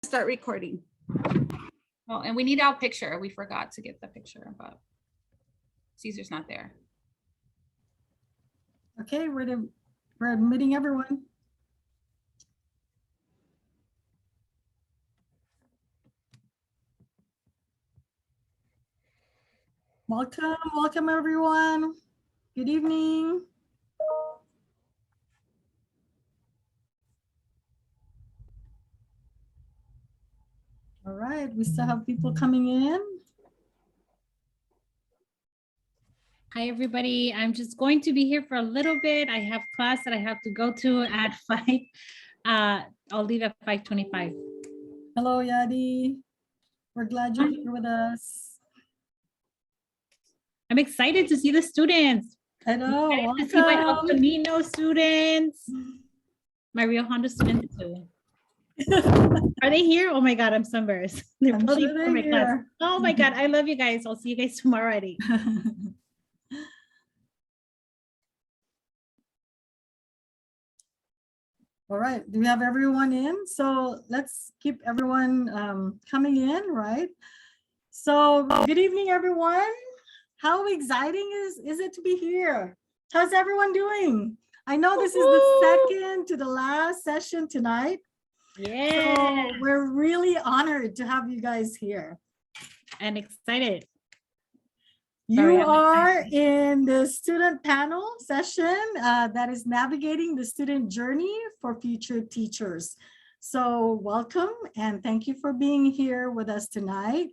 Start recording. Oh, and we need our picture. We forgot to get the picture, but Caesar's not there. Okay, we're admitting everyone. Welcome everyone. Good evening. All right, we still have people coming in. Hi, everybody. I'm just going to be here for a little bit. I have class that I have to go to at 5. I'll leave at 5:25. Hello, Yadi. We're glad you're here with us. I'm excited to see the students. I know. To see my El Welcome. Camino students, my Rio Hondo students too. Are they here? Oh my God, I'm so embarrassed. They're I'm probably sure they're for my class. here. Oh my God, I love you guys. I'll see you guys tomorrow already. All right, do we have everyone in? So let's keep everyone coming in, right? So good evening, everyone. How exciting is it to be here? How's everyone doing? I know this is the second to the last session tonight. Yeah. So we're really honored to have you guys here. And excited. You are in the student panel session that is navigating the student journey for future teachers. So welcome and thank you for being here with us tonight.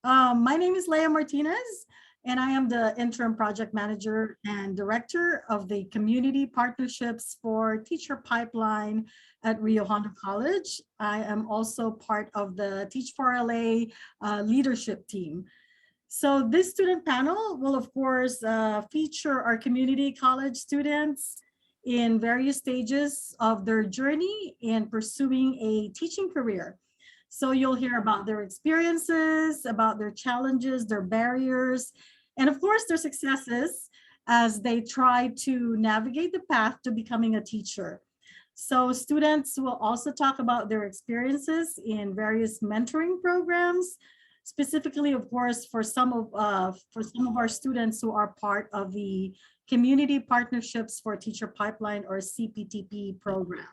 My name is Leah Martinez and I am the interim project manager and director of the community partnerships for teacher pipeline at Rio Hondo College. I am also part of the Teach for LA leadership team. So this student panel will, of course, feature our community college students in various stages of their journey in pursuing a teaching career. So you'll hear about their experiences, about their challenges, their barriers, and of course, their successes as they try to navigate the path to becoming a teacher. So students will also talk about their experiences in various mentoring programs, specifically, of course, for some of our students who are part of the Community Partnerships for Teacher Pipeline or Cptp program.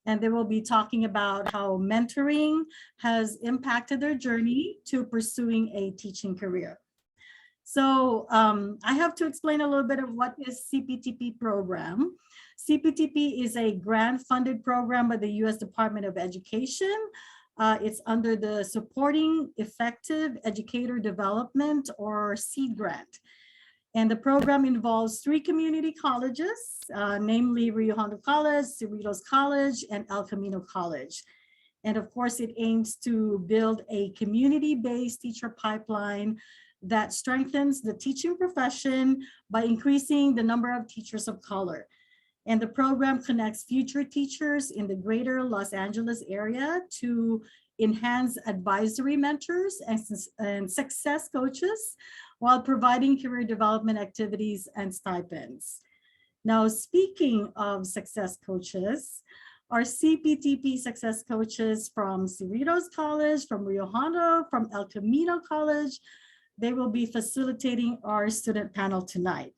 And they will be talking about how mentoring has impacted their journey to pursuing a teaching career. So I have to explain a little bit of what is Cptp program. Cptp is a grant-funded program by the U.S. Department of Education. It's under the Supporting Effective Educator Development or SEED grant. And the program involves 3 community colleges, namely Rio Hondo College, Cerritos College, and El Camino College. And of course, it aims to build a community-based teacher pipeline that strengthens the teaching profession by increasing the number of teachers of color. And the program connects future teachers in the greater Los Angeles area to enhance advisory mentors and success coaches while providing career development activities and stipends. Now, speaking of success coaches, our Cptp success coaches from Cerritos College, from Rio Hondo, from El Camino College, they will be facilitating our student panel tonight.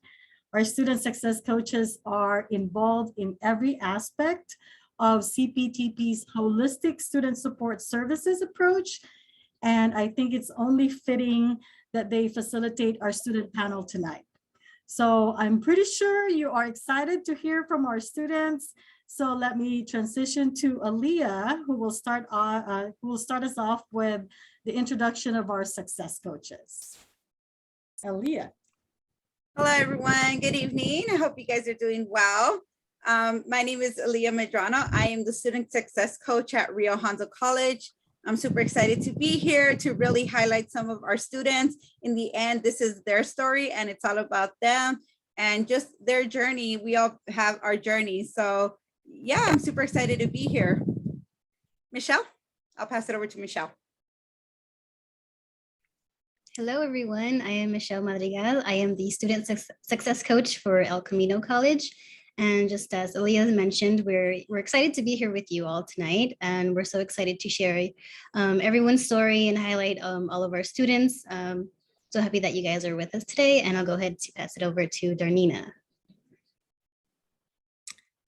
Our student success coaches are involved in every aspect of Cptp's holistic student support services approach. And I think it's only fitting that they facilitate our student panel tonight. So I'm pretty sure you are excited to hear from our students. So let me transition to Alia, who will start us off with the introduction of our success coaches. Alia. Hello, everyone. Good evening. I hope you guys are doing well. My name is Leah Medrano. I am the student success coach at Rio Hondo College. I'm super excited to be here to really highlight some of our students. In the end, this is their story and it's all about them and just their journey. We all have our journey. So yeah, I'm super excited to be here. Michelle, I'll pass it over to Michelle. Hello, everyone. I am Michelle Madrigal. I am the student success coach for El Camino College. And just as Alia mentioned, we're excited to be here with you all tonight, and we're so excited to share everyone's story and highlight all of our students. So happy that you guys are with us today, and I'll go ahead to pass it over to Darneanna.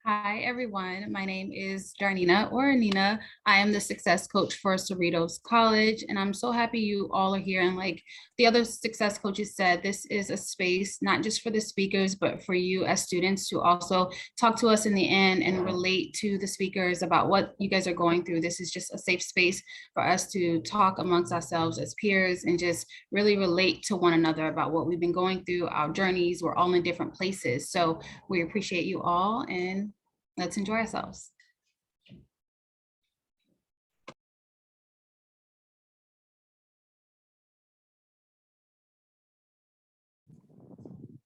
Hi, everyone. My name is Darneanna or Nina. I am the success coach for Cerritos College, and I'm so happy you all are here. And like the other success coaches said, this is a space not just for the speakers, but for you as students to also talk to us in the end and relate to the speakers about what you guys are going through. This is just a safe space for us to talk amongst ourselves as peers and just really relate to one another about what we've been going through, our journeys. We're all in different places. So we appreciate you all, and let's enjoy ourselves.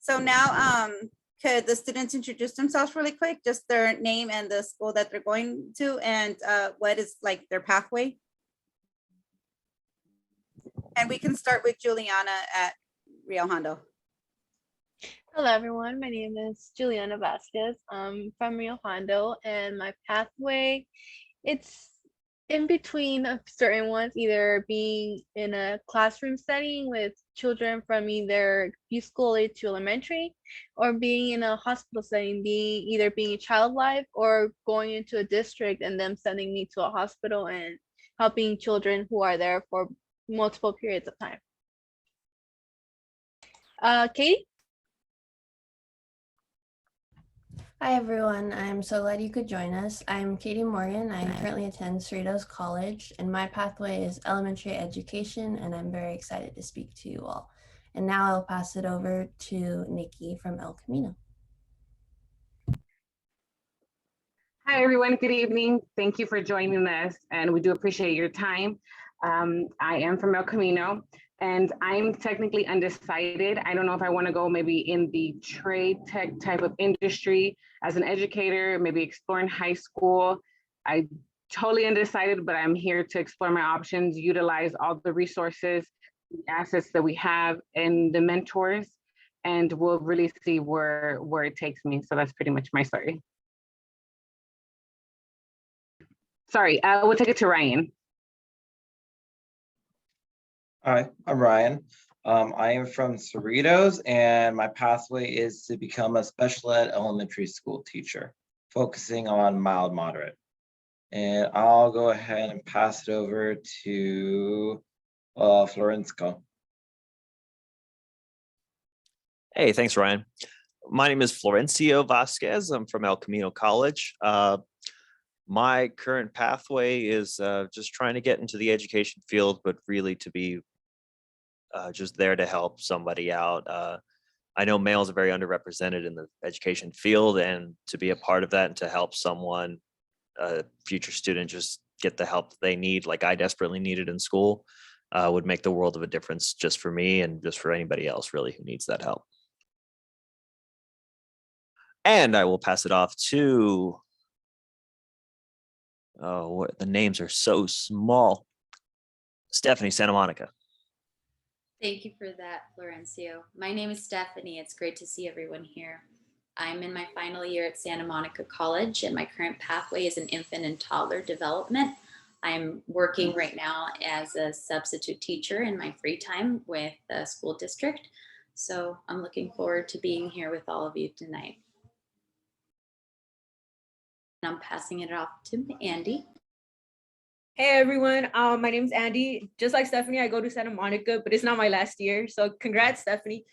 So now, could the students introduce themselves really quick, just their name and the school that they're going to, and what is like their pathway? And we can start with Juliana at Rio Hondo. Hello, everyone. My name is Juliana Vasquez. I'm from Rio Hondo, and my pathway, it's in between of certain ones, either being in a classroom setting with children from either preschool to elementary, or being in a hospital setting, either being a child life or going into a district and them sending me to a hospital and helping children who are there for multiple periods of time. Katie? Hi everyone, I'm so glad you could join us. I'm Katie Morgan. I currently attend Cerritos College, and my pathway is elementary education, and I'm very excited to speak to you all. And now I'll pass it over to Nikki from El Camino. Hi everyone, good evening. Thank you for joining us, and we do appreciate your time. I am from El Camino, and I'm technically undecided. I don't know if I want to go maybe in the trade tech type of industry as an educator, maybe exploring high school. I totally undecided, but I'm here to explore my options, utilize all the resources, the assets that we have, and the mentors, and we'll really see where it takes me. So that's pretty much my story. Sorry, we'll take it to Ryan. Hi, I'm Ryan. I am from Cerritos, and my pathway is to become a special ed elementary school teacher, focusing on mild moderate. And I'll go ahead and pass it over to Florenco. Hey, thanks, Ryan. My name is Florencio Vasquez. I'm from El Camino College. My current pathway is just trying to get into the education field, but really to be just there to help somebody out. I know males are very underrepresented in the education field, and to be a part of that and to help someone, a future student, just get the help they need, like I desperately needed in school, would make the world of a difference just for me and just for anybody else really who needs that help. And I will pass it off to, oh, the names are so small, Stephanie Santa Monica. Thank you for that, Florencio. My name is Stephanie. It's great to see everyone here. I'm in my final year at Santa Monica College, and my current pathway is in infant and toddler development. I'm working right now as a substitute teacher in my free time with the school district. So I'm looking forward to being here with all of you tonight. And I'm passing it off to Andy. Hey everyone, my name is Andy. Just like Stephanie, I go to Santa Monica, but it's not my last year. So congrats, Stephanie.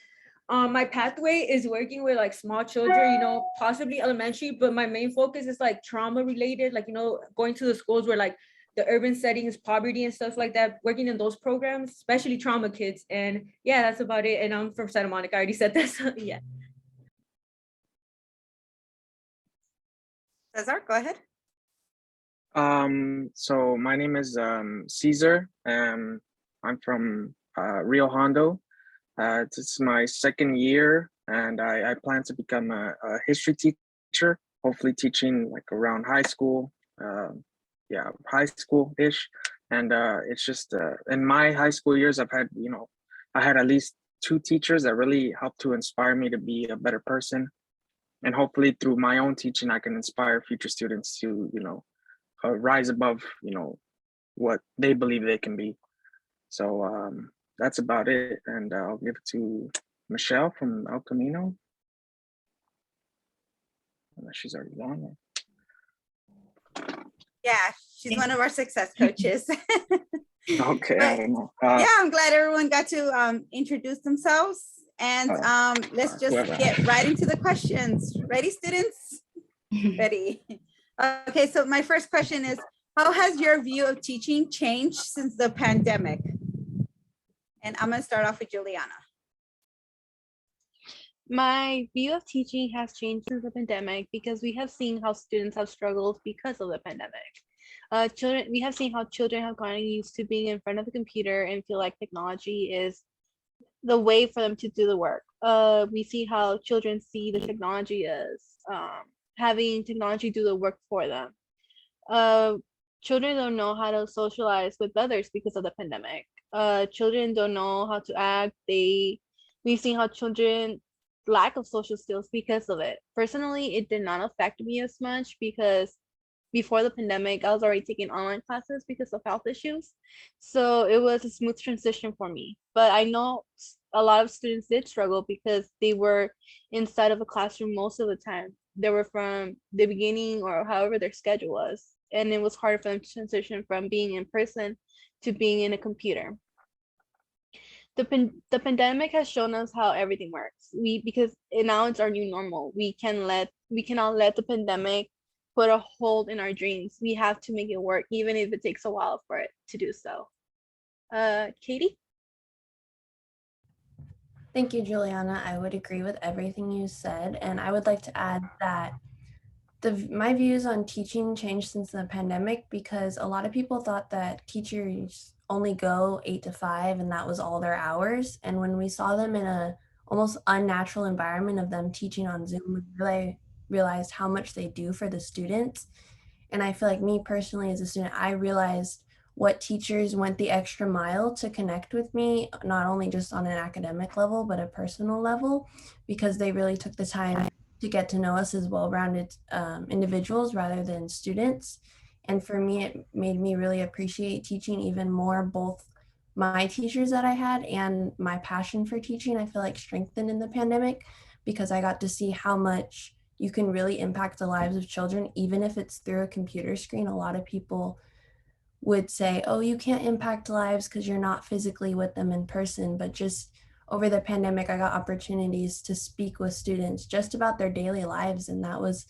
My pathway is working with like small children, you know, possibly elementary, but my main focus is like trauma related, like, you know, going to the schools where like the urban settings, poverty and stuff like that, working in those programs, especially trauma kids. And yeah, that's about it. And I'm from Santa Monica. I already said that, so yeah. Cesar, go ahead. So my name is Caesar. I'm from Rio Hondo. This is my second year, and I plan to become a history teacher, hopefully teaching like around high school, yeah, high school-ish. And it's just, in my high school years, I've had, you know, I had at least 2 teachers that really helped to inspire me to be a better person. and hopefully through my own teaching, I can inspire future students to, rise above, what they believe they can be. So that's about it. And I'll give it to Michelle from El Camino. Unless she's already gone. Yeah, she's one of our success coaches. Okay, But, I don't know. yeah, I'm glad everyone got to introduce themselves. And let's just get right into the questions. Ready, students? Ready. Okay, so my first question is, how has your view of teaching changed since the pandemic? And I'm gonna start off with Juliana. My view of teaching has changed since the pandemic because we have seen how students have struggled because of the pandemic. We have seen how children have gotten used to being in front of the computer and feel like technology is the way for them to do the work. We see how children see the technology as having technology do the work for them. Children don't know how to socialize with others because of the pandemic. Children don't know how to act. We've seen how children lack of social skills because of it. Personally, it did not affect me as much because before the pandemic, I was already taking online classes because of health issues. So it was a smooth transition for me. But I know a lot of students did struggle because they were inside of a classroom most of the time. They were from the beginning or however their schedule was. And it was hard for them to transition from being in person to being in a computer. The pandemic has shown us how everything works. Because now it's our new normal. We cannot let the pandemic put a hold in our dreams. We have to make it work, even if it takes a while for it to do so. Katie? Thank you, Juliana. I would agree with everything you said. And I would like to add that my views on teaching changed since the pandemic because a lot of people thought that teachers only go 8 to 5 and that was all their hours. And when we saw them in a almost unnatural environment of them teaching on Zoom, we really realized how much they do for the students. And I feel like me personally as a student, I realized what teachers went the extra mile to connect with me, not only just on an academic level, but a personal level, because they really took the time to get to know us as well-rounded individuals rather than students. And for me, it made me really appreciate teaching even more, both my teachers that I had and my passion for teaching, I feel like strengthened in the pandemic because I got to see how much you can really impact the lives of children, even if it's through a computer screen. A lot of people would say, oh, you can't impact lives because you're not physically with them in person. But just over the pandemic, I got opportunities to speak with students just about their daily lives. And that was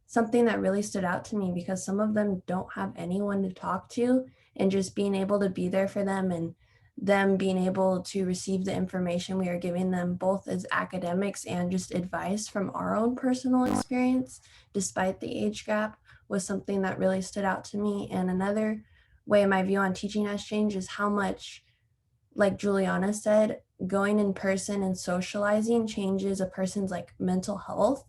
something that really stood out to me because some of them don't have anyone to talk to, and just being able to be there for them and them being able to receive the information we are giving them, both as academics and just advice from our own personal experience, despite the age gap, was something that really stood out to me. And another way my view on teaching has changed is how much, like Juliana said, going in person and socializing changes a person's like mental health.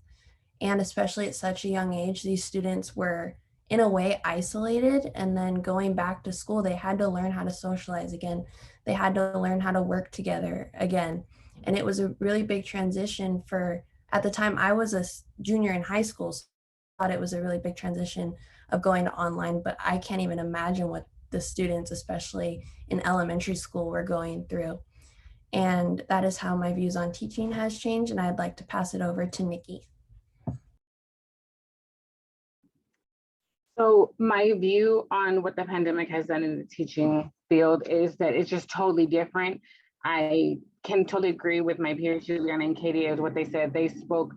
And especially at such a young age, these students were in a way isolated, and then going back to school, they had to learn how to socialize again. They had to learn how to work together again. And it was a really big transition for, at the time I was a junior in high school, so I thought it was a really big transition of going to online, but I can't even imagine what the students, especially in elementary school, were going through. And that is how my views on teaching has changed. And I'd like to pass it over to Nikki. So my view on what the pandemic has done in the teaching field is that it's just totally different. I can totally agree with my peers, Juliana and Katie, as what they said. They spoke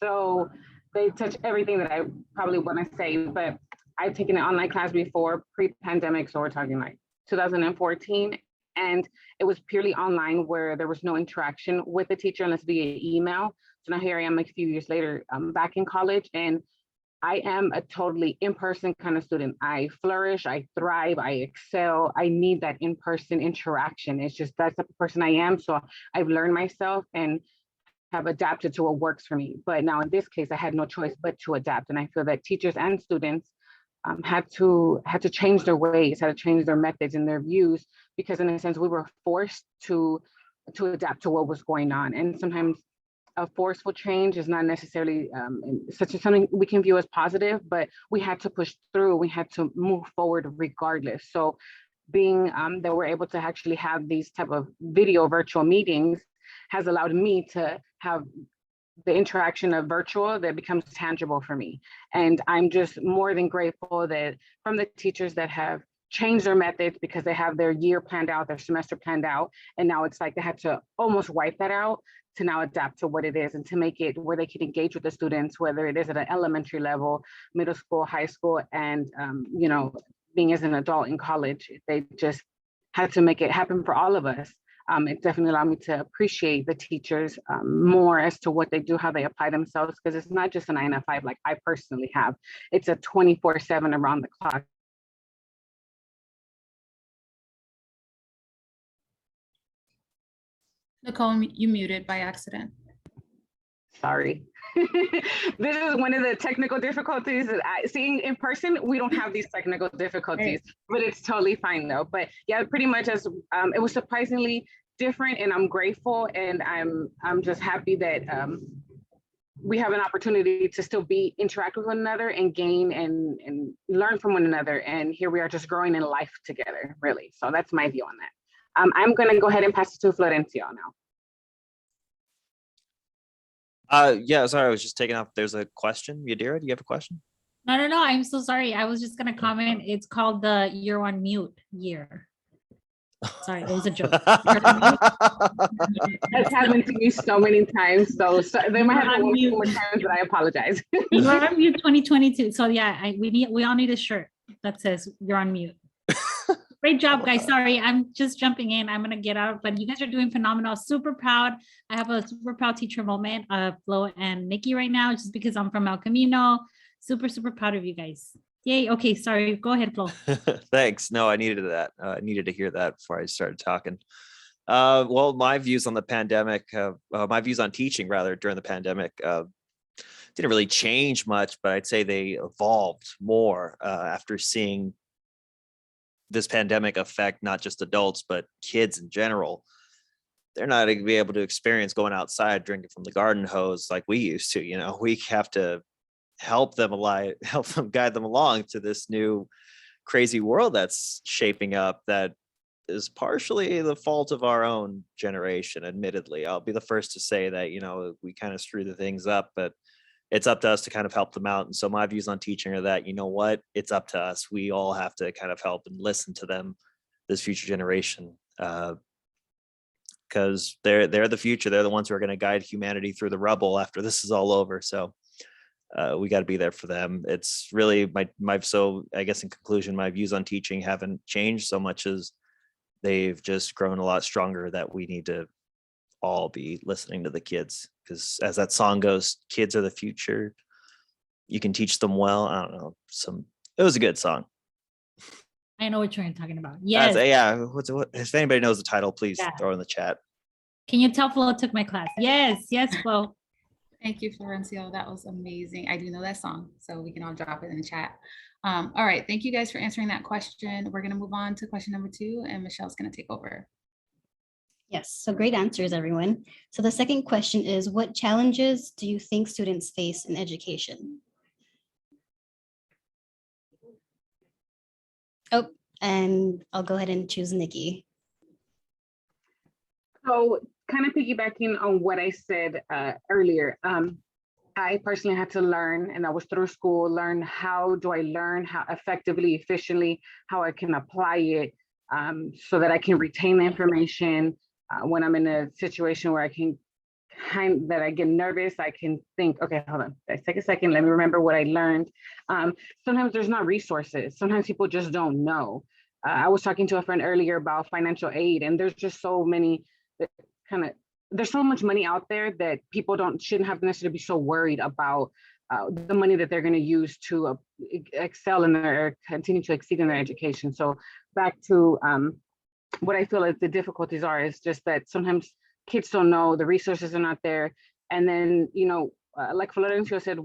so, they touched everything that I probably want to say, but I've taken an online class before, pre-pandemic, so we're talking like 2014, and it was purely online where there was no interaction with the teacher unless via email. So now here I am a few years later, I'm back in college, and I am a totally in-person kind of student. I flourish, I thrive, I excel. I need that in-person interaction. It's just that's the person I am. So I've learned myself and have adapted to what works for me. But now in this case, I had no choice but to adapt. And I feel that teachers and students had to change their ways, had to change their methods and their views, because in a sense, we were forced to adapt to what was going on. And sometimes a forceful change is not necessarily such as something we can view as positive, but we had to push through, we had to move forward regardless. So being that we're able to actually have these type of video virtual meetings has allowed me to have the interaction of virtual that becomes tangible for me. And I'm just more than grateful that from the teachers that have changed their methods because they have their year planned out, their semester planned out. And now it's like they had to almost wipe that out to now adapt to what it is and to make it where they can engage with the students, whether it is at an elementary level, middle school, high school, and you know, being as an adult in college. They just had to make it happen for all of us. It definitely allowed me to appreciate the teachers more as to what they do, how they apply themselves, because it's not just a 9 to 5 like I personally have. It's a 24/7 around the clock. Nicole, you muted by accident. Sorry. This is one of the technical difficulties that seeing in person, we don't have these technical difficulties, but it's totally fine though. But yeah, pretty much as it was surprisingly different, and I'm grateful, and I'm just happy that we have an opportunity to still interact with one another and gain and learn from one another. And here we are just growing in life together, really. So that's my view on that. I'm going to go ahead and pass it to Florencio now. Yeah, sorry, I was just taking off. There's a question. Yadira, do you have a question? No, I'm so sorry. I was just gonna comment. It's called the "You're on mute" year. Sorry, it was a joke. That's happened to me so many times. So they might have to work more times, but I apologize. You're on mute 2022. So yeah, we all need a shirt that says "You're on mute." Great job, guys. Sorry, I'm just jumping in. I'm gonna get out, but you guys are doing phenomenal. Super proud. I have a super proud teacher moment of Flo and Nikki right now, just because I'm from El Camino. Super proud of you guys. Yay. Okay, sorry. Go ahead, Flo. Thanks. No, I needed that. I needed to hear that before I started talking. Well, my views on the pandemic, my views on teaching rather during the pandemic didn't really change much, but I'd say they evolved more after seeing this pandemic affect not just adults, but kids in general. They're not going to be able to experience going outside drinking from the garden hose like we used to. You know, we have to help them guide them along to this new crazy world that's shaping up that is partially the fault of our own generation. Admittedly, I'll be the first to say that, you know, we kind of screw the things up, but it's up to us to kind of help them out. And so my views on teaching are that, you know what, it's up to us. We all have to kind of help and listen to them, this future generation, because they're the future. They're the ones who are going to guide humanity through the rubble after this is all over. So we got to be there for them. It's really so I guess in conclusion, my views on teaching haven't changed so much as they've just grown a lot stronger, that we need to all be listening to the kids, because as that song goes, kids are the future. You can teach them well. I don't know. It was a good song. I know what you're talking about. Yes. Yeah. If anybody knows the title, please throw it in the chat. Can you tell Flo took my class? Yes, Flo. Thank you, Florencio. That was amazing. I do know that song, so we can all drop it in the chat. All right. Thank you guys for answering that question. We're going to move on to question number 2, and Michelle's going to take over. Yes, so great answers, everyone. So the second question is, what challenges do you think students face in education? Oh, and I'll go ahead and choose Nikki. So kind of piggybacking on what I said earlier, I personally had to learn, and I was through school, learn how do I learn, how effectively, efficiently, how I can apply it so that I can retain the information. When I'm in a situation where I get nervous, I can think, okay, hold on, let's take a second, let me remember what I learned. Sometimes there's not resources. Sometimes people just don't know. I was talking to a friend earlier about financial aid, and there's just so many there's so much money out there that people shouldn't have necessarily be so worried about the money that they're going to use to excel in continue to exceed in their education. So back to what I feel like the difficulties are is just that sometimes kids don't know, the resources are not there. And then, you know, like Florencio said,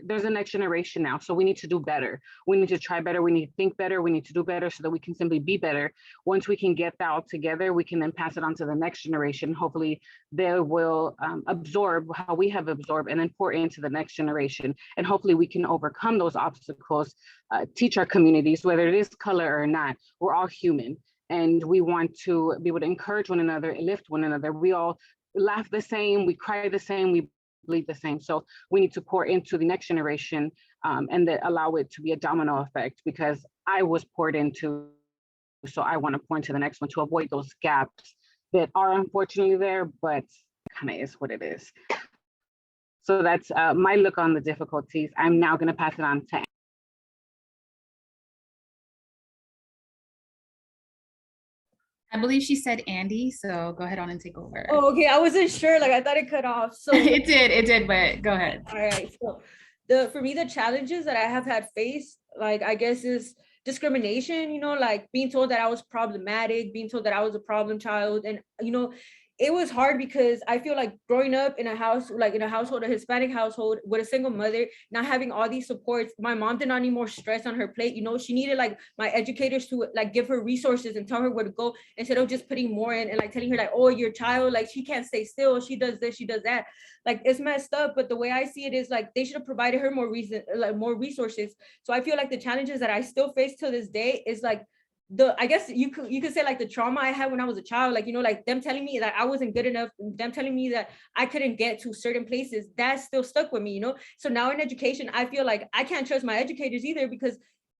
there's a next generation now, so we need to do better. We need to try better. We need to think better. We need to do better so that we can simply be better. Once we can get that all together, we can then pass it on to the next generation. Hopefully they will absorb how we have absorbed and then pour into the next generation. And hopefully we can overcome those obstacles, teach our communities, whether it is color or not. We're all human. And we want to be able to encourage one another, lift one another. We all laugh the same, we cry the same, we bleed the same. So we need to pour into the next generation and allow it to be a domino effect, because I was poured into, so I want to pour into the next one to avoid those gaps that are unfortunately there, but kind of is what it is. So that's my look on the difficulties. I'm now going to pass it on to I believe she said Andy, so go ahead on and take over. Oh, okay. I wasn't sure. Like I thought it cut off. So it did, but go ahead. All right. So for me, the challenges that I have had faced, like I guess, is discrimination, you know, like being told that I was problematic, being told that I was a problem child. And, you know, it was hard because I feel like growing up in a house, like in a household, a Hispanic household with a single mother, not having all these supports, my mom did not need more stress on her plate. You know, she needed like my educators to like give her resources and tell her where to go, instead of just putting more in and like telling her like, oh, your child, like she can't stay still. She does this, she does that. Like it's messed up. But the way I see it is like they should have provided her more more resources. So I feel like the challenges that I still face to this day is like, I guess you could say like the trauma I had when I was a child, like, you know, like them telling me that I wasn't good enough, them telling me that I couldn't get to certain places, that still stuck with me, you know? So now in education, I feel like I can't trust my educators either, because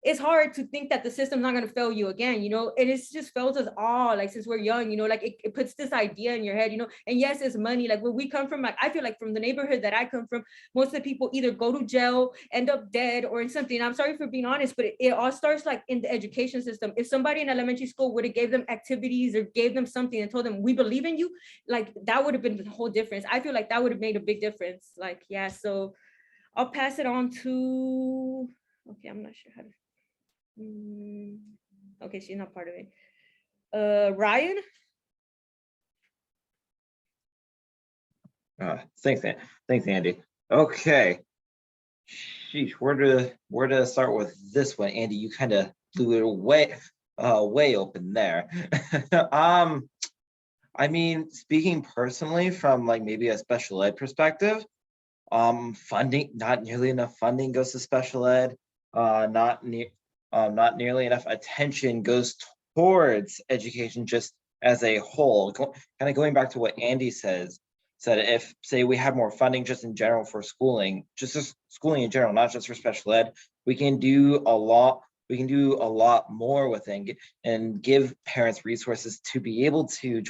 it's hard to think that the system's not going to fail you again, you know, and it's just fails us all, like since we're young, you know, like it puts this idea in your head, you know, and yes, it's money. Like where we come from, like I feel like from the neighborhood that I come from, most of the people either go to jail, end up dead, or in something. I'm sorry for being honest, but it all starts like in the education system. If somebody in elementary school would have gave them activities or gave them something and told them, we believe in you, like that would have been the whole difference. I feel like that would have made a big difference. Like, yeah, so I'll pass it on to, okay, I'm not sure how to. Okay, she's not part of it. Ryan. Thanks, Andy. Okay. Sheesh, where to start with this one, Andy? You kind of blew it way open there. I mean, speaking personally from like maybe a special ed perspective, funding, not nearly enough funding goes to special ed. Not nearly enough attention goes towards education just as a whole. Kind of going back to what Andy said if, say, we have more funding just in general for schooling, just schooling in general, not just for special ed, we can do a lot. We can do a lot more with it and give parents resources to be able to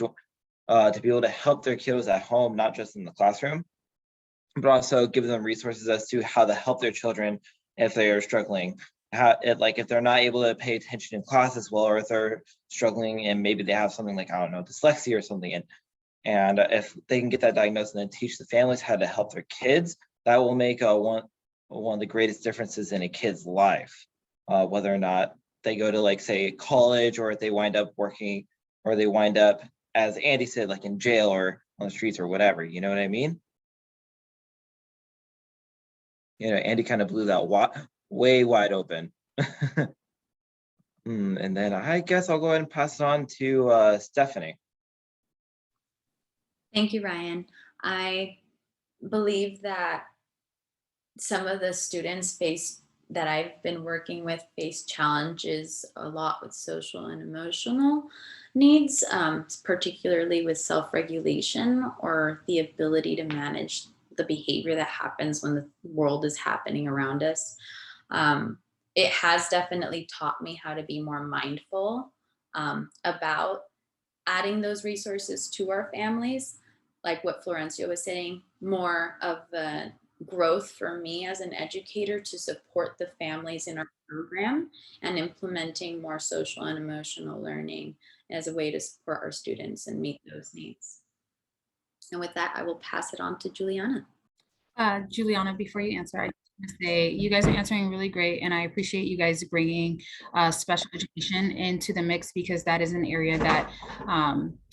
help their kiddos at home, not just in the classroom, but also give them resources as to how to help their children if they are struggling. If they're not able to pay attention in class as well, or if they're struggling and maybe they have something like, I don't know, dyslexia or something, and if they can get that diagnosed and then teach the families how to help their kids, that will make one of the greatest differences in a kid's life, whether or not they go to like say college, or if they wind up working, or they wind up, as Andy said, like in jail or on the streets or whatever. You know what I mean? You know, Andy kind of blew that way wide open. And then I guess I'll go ahead and pass it on to Stephanie. Thank you, Ryan. I believe that some of the students that I've been working with face challenges a lot with social and emotional needs, particularly with self-regulation or the ability to manage the behavior that happens when the world is happening around us. It has definitely taught me how to be more mindful about adding those resources to our families. Like what Florencio was saying, more of the growth for me as an educator to support the families in our program and implementing more social and emotional learning as a way to support our students and meet those needs. And with that, I will pass it on to Juliana. Juliana, before you answer, I just want to say you guys are answering really great, and I appreciate you guys bringing special education into the mix, because that is an area that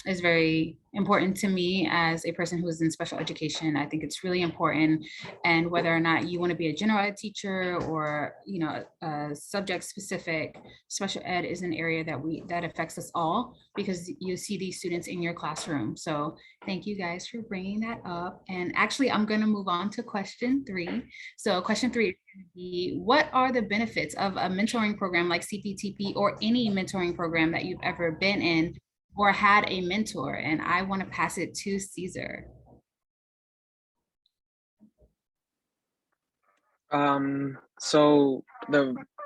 is very important to me as a person who is in special education. I think it's really important. And whether or not you want to be a general ed teacher or, you know, a subject specific, special ed is an area that affects us all, because you see these students in your classroom. So thank you guys for bringing that up. And actually, I'm going to move on to question 3. So question 3 is going to be, what are the benefits of a mentoring program like Cptp or any mentoring program that you've ever been in or had a mentor? And I want to pass it to Caesar. So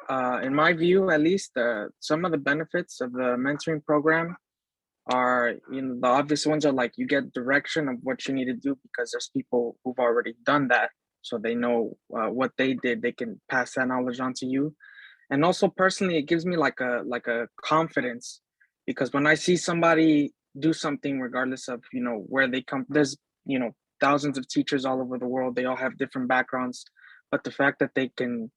in my view, at least, some of the benefits of the mentoring program are, you know, the obvious ones are like you get direction of what you need to do because there's people who've already done that, so they know what they did. They can pass that knowledge on to you. And also personally, it gives me like a confidence, because when I see somebody do something, regardless of, you know, where they come, there's, you know, thousands of teachers all over the world. They all have different backgrounds, but the fact that they can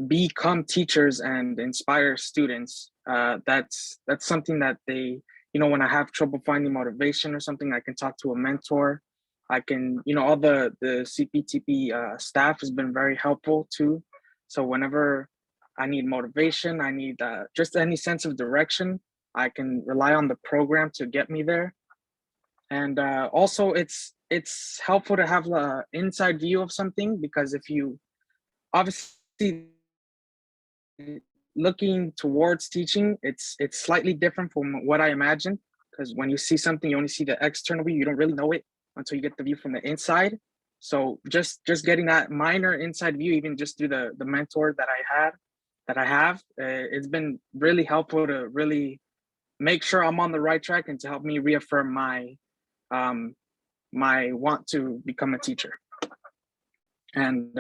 become teachers and inspire students, that's something that they, you know, when I have trouble finding motivation or something, I can talk to a mentor. I can, you know, all the Cptp staff has been very helpful too. So whenever I need motivation, I need just any sense of direction, I can rely on the program to get me there. And also it's helpful to have an inside view of something, because if you obviously looking towards teaching, it's slightly different from what I imagined, because when you see something, you only see the external view. You don't really know it until you get the view from the inside. So just getting that minor inside view, even just through the mentor that I have, it's been really helpful to really make sure I'm on the right track and to help me reaffirm my my want to become a teacher. And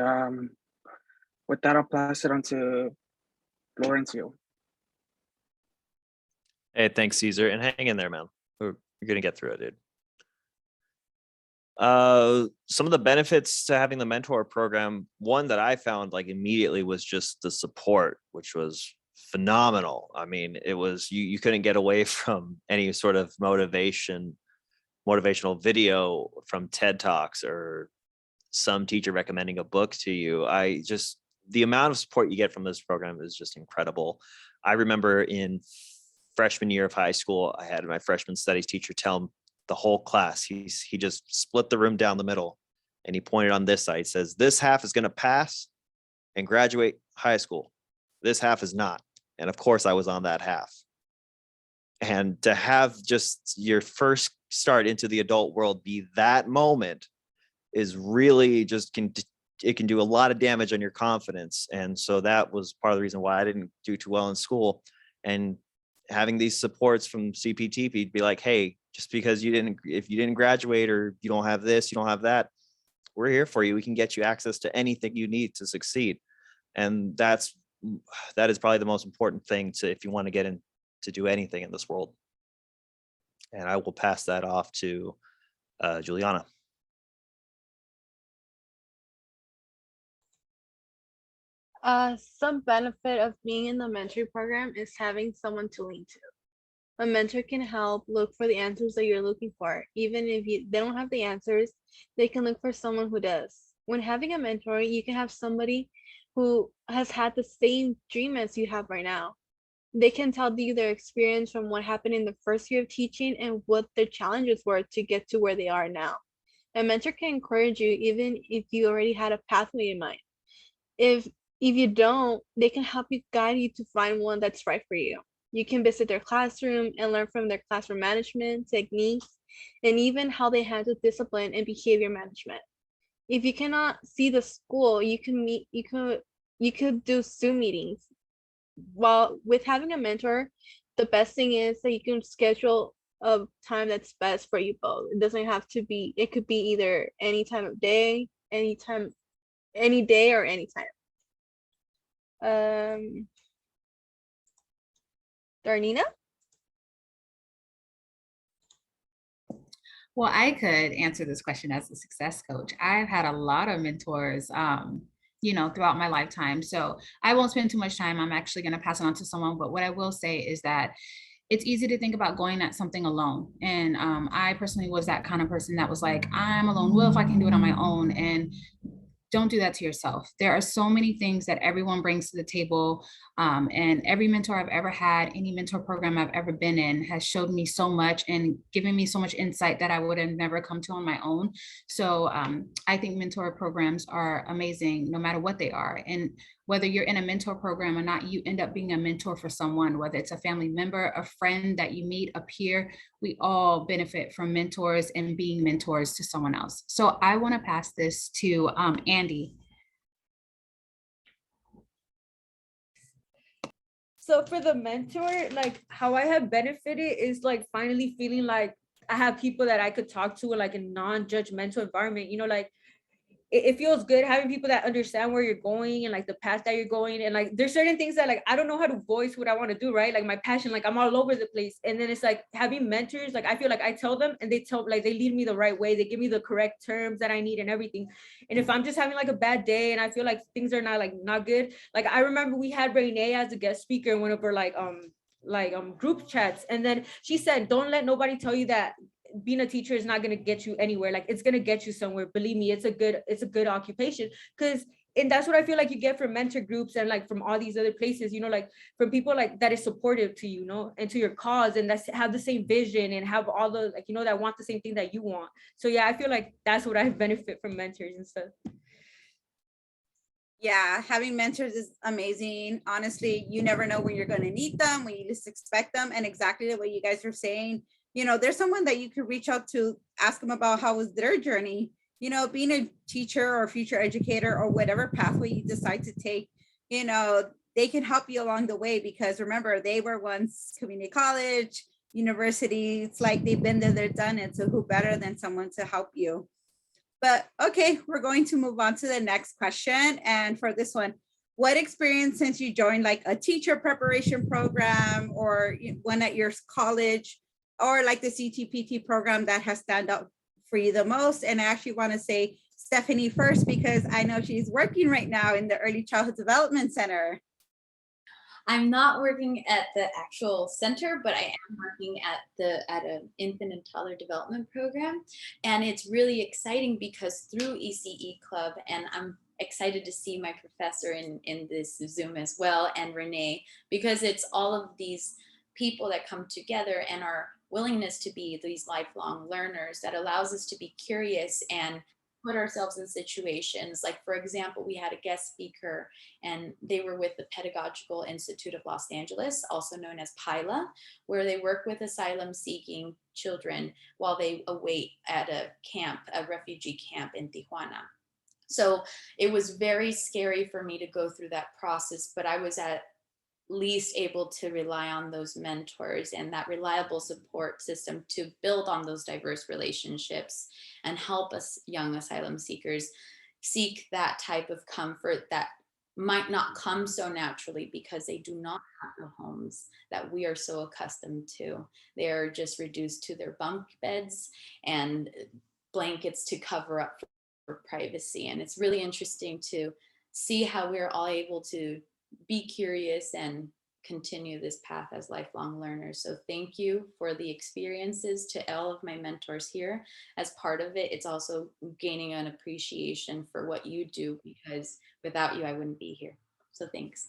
with that, I'll pass it on to Florencio. Hey, thanks, Caesar. And hang in there, man. You're going to get through it, dude. Some of the benefits to having the mentor program, one that I found like immediately was just the support, which was phenomenal. I mean, it was, you couldn't get away from any sort of motivational video from TED Talks or some teacher recommending a book to you. The amount of support you get from this program is just incredible. I remember in freshman year of high school, I had my freshman studies teacher tell the whole class, he just split the room down the middle and he pointed on this side, says, this half is going to pass and graduate high school. This half is not. And of course I was on that half. And to have just your first start into the adult world be that moment is really just it can do a lot of damage on your confidence. And so that was part of the reason why I didn't do too well in school. And having these supports from Cptp be like, hey, just because if you didn't graduate or you don't have this, you don't have that, we're here for you. We can get you access to anything you need to succeed. And that is probably the most important thing if you want to get in to do anything in this world. And I will pass that off to Juliana. Some benefit of being in the mentoring program is having someone to lean to. A mentor can help look for the answers that you're looking for. Even if they don't have the answers, they can look for someone who does. When having a mentor, you can have somebody who has had the same dream as you have right now. They can tell you their experience from what happened in the first year of teaching and what their challenges were to get to where they are now. A mentor can encourage you even if you already had a pathway in mind. If you don't, they can help you guide you to find one that's right for you. You can visit their classroom and learn from their classroom management techniques and even how they handle discipline and behavior management. If you cannot see the school, you could do Zoom meetings. While with having a mentor, the best thing is that you can schedule a time that's best for you both. It doesn't have to be, it could be either any time of day, any day or anytime. Darneanna? Well, I could answer this question as a success coach. I've had a lot of mentors, throughout my lifetime. So I won't spend too much time. I'm actually going to pass it on to someone. But what I will say is that it's easy to think about going at something alone. And I personally was that kind of person that was like, I'm alone. Well, if I can do it on my own. And don't do that to yourself. There are so many things that everyone brings to the table. And every mentor I've ever had, any mentor program I've ever been in has showed me so much and given me so much insight that I would have never come to on my own. So I think mentor programs are amazing no matter what they are. And whether you're in a mentor program or not, you end up being a mentor for someone, whether it's a family member, a friend that you meet, a peer. We all benefit from mentors and being mentors to someone else. So I want to pass this to Andy. So for the mentor, like how I have benefited is like finally feeling like I have people that I could talk to in like a non-judgmental environment, you know, like it feels good having people that understand where you're going and like the path that you're going. And like there's certain things that like I don't know how to voice what I want to do, right? Like my passion, like I'm all over the place. And then it's like having mentors, like I feel like I tell them and they lead me the right way. They give me the correct terms that I need and everything. And if I'm just having like a bad day and I feel like things are not good, like I remember we had Renee as a guest speaker in one of her group chats, and then she said, don't let nobody tell you that being a teacher is not going to get you anywhere. Like it's going to get you somewhere. Believe me, it's a good occupation. And that's what I feel like you get from mentor groups and like from all these other places, you know, like from people like that is supportive to you know, and to your cause, and that's have the same vision and have all the like, you know, that want the same thing that you want. So yeah, I feel like that's what I benefit from mentors and stuff. Yeah, having mentors is amazing. Honestly, you never know when you're going to need them, when you least expect them. And exactly the way you guys are saying, you know, there's someone that you could reach out to, ask them about how was their journey, you know, being a teacher or future educator or whatever pathway you decide to take, you know, they can help you along the way, because remember, they were once community college, university. It's like they've been there, they're done it. So who better than someone to help you? But okay, we're going to move on to the next question. And for this one, what experience since you joined like a teacher preparation program or one at your college or like the Cptp program that has stand out for you the most? And I actually want to say Stephanie first, because I know she's working right now in the Early Childhood Development Center. I'm not working at the actual center, but I am working at an infant and toddler development program. And it's really exciting because through ECE Club, and I'm excited to see my professor in this Zoom as well, and Renee, because it's all of these people that come together and our willingness to be these lifelong learners that allows us to be curious and put ourselves in situations. Like, for example, we had a guest speaker and they were with the Pedagogical Institute of Los Angeles, also known as PILA, where they work with asylum seeking children while they await at a camp, a refugee camp in Tijuana. So it was very scary for me to go through that process, but I was at least able to rely on those mentors and that reliable support system to build on those diverse relationships and help us young asylum seekers seek that type of comfort that might not come so naturally because they do not have the homes that we are so accustomed to. They are just reduced to their bunk beds and blankets to cover up for privacy. And it's really interesting to see how we're all able to be curious and continue this path as lifelong learners. So thank you for the experiences to all of my mentors here. As part of it, it's also gaining an appreciation for what you do, because without you, I wouldn't be here. So thanks.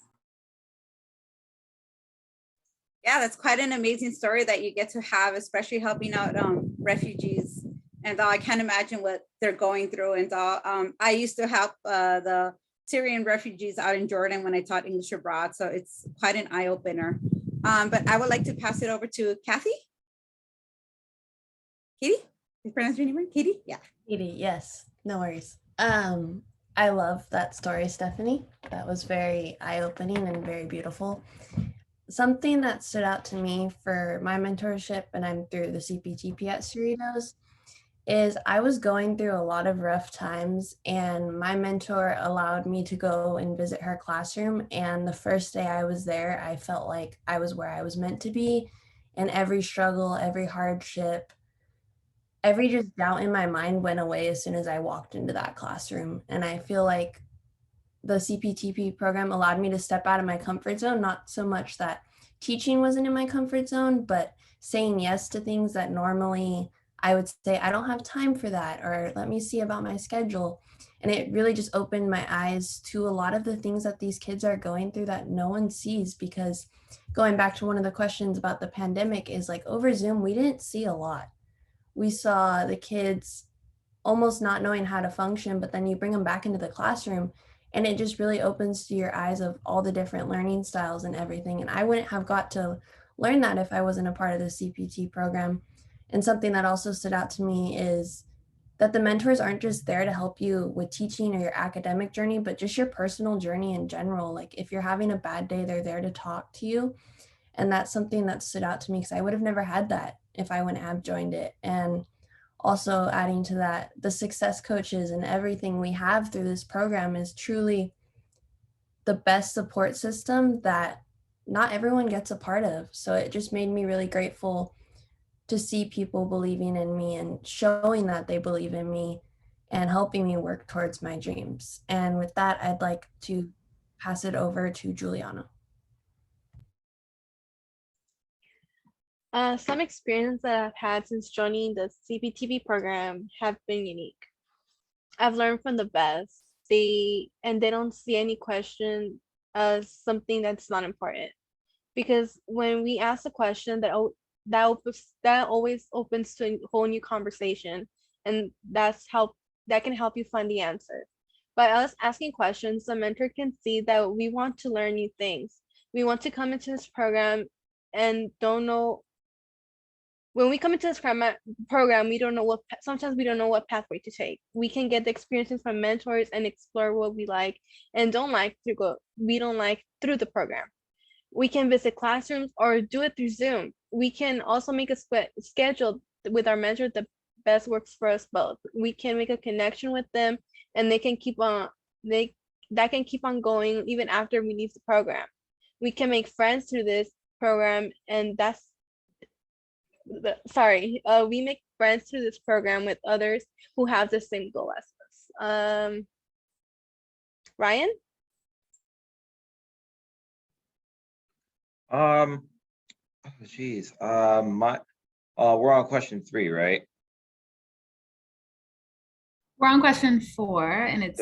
Yeah, that's quite an amazing story that you get to have, especially helping out refugees. And I can't imagine what they're going through. And I used to help the Syrian refugees out in Jordan when I taught English abroad. So it's quite an eye opener. But I would like to pass it over to Kathy. Katie, you pronounce your name right? Katie? Yeah. Katie, yes, no worries. I love that story, Stephanie. That was very eye-opening and very beautiful. Something that stood out to me for my mentorship, and I'm through the Cptp at Cerritos, is I was going through a lot of rough times, and my mentor allowed me to go and visit her classroom. And the first day I was there, I felt like I was where I was meant to be. And every struggle, every hardship, every just doubt in my mind went away as soon as I walked into that classroom. And I feel like the Cptp program allowed me to step out of my comfort zone, not so much that teaching wasn't in my comfort zone, but saying yes to things that normally I would say, I don't have time for that, or let me see about my schedule. And it really just opened my eyes to a lot of the things that these kids are going through that no one sees. Because going back to one of the questions about the pandemic is like, over Zoom, we didn't see a lot. We saw the kids almost not knowing how to function, but then you bring them back into the classroom and it just really opens to your eyes of all the different learning styles and everything. And I wouldn't have got to learn that if I wasn't a part of the CPT program. And something that also stood out to me is that the mentors aren't just there to help you with teaching or your academic journey, but just your personal journey in general. Like if you're having a bad day, they're there to talk to you. And that's something that stood out to me because I would have never had that if I wouldn't have joined it. And also adding to that, the success coaches and everything we have through this program is truly the best support system that not everyone gets a part of. So it just made me really grateful to see people believing in me and showing that they believe in me and helping me work towards my dreams. And with that, I'd like to pass it over to Juliana. Some experience that I've had since joining the Cptp program have been unique. I've learned from the best. They don't see any question as something that's not important. Because when we ask a question, that always opens to a whole new conversation, and that can help you find the answer. By us asking questions, the mentor can see that we want to learn new things. We want to come into this program and don't know. When we come into this program, we don't know sometimes we don't know what pathway to take. We can get the experiences from mentors and explore what we like and don't like through the program. We can visit classrooms or do it through Zoom. We can also make a schedule with our mentor that best works for us both. We can make a connection with them and they can keep on going even after we leave the program. We can make friends through this program, and we make friends through this program with others who have the same goal as us. Ryan? We're on question 3, right? We're on question 4, and it's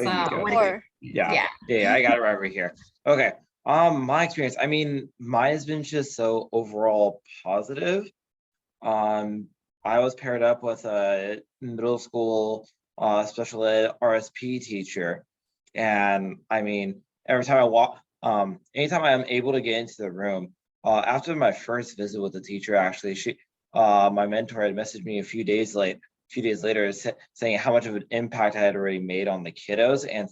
Yeah, I got it right over here. Okay. My experience, I mean, mine has been just so overall positive. I was paired up with a middle school special ed RSP teacher, and I mean, every time I walk, anytime I'm able to get into the room, after my first visit with the teacher, actually, my mentor had messaged me a few days later saying how much of an impact I had already made on the kiddos, and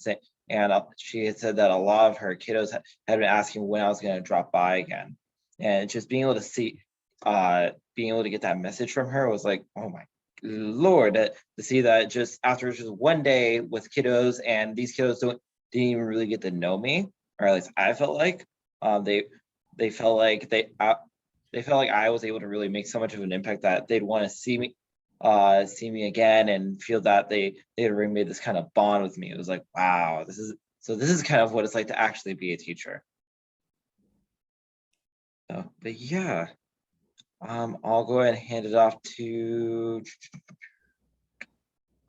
she had said that a lot of her kiddos had been asking when I was going to drop by again, and just being able to see, being able to get that message from her was like, oh my Lord, to see that just after just one day with kiddos, and these kiddos didn't even really get to know me, or at least I felt like they felt like I was able to really make so much of an impact that they'd want to see me again and feel that they had already made this kind of bond with me. It was like, wow, this is kind of what it's like to actually be a teacher. So, but yeah, I'll go ahead and hand it off to.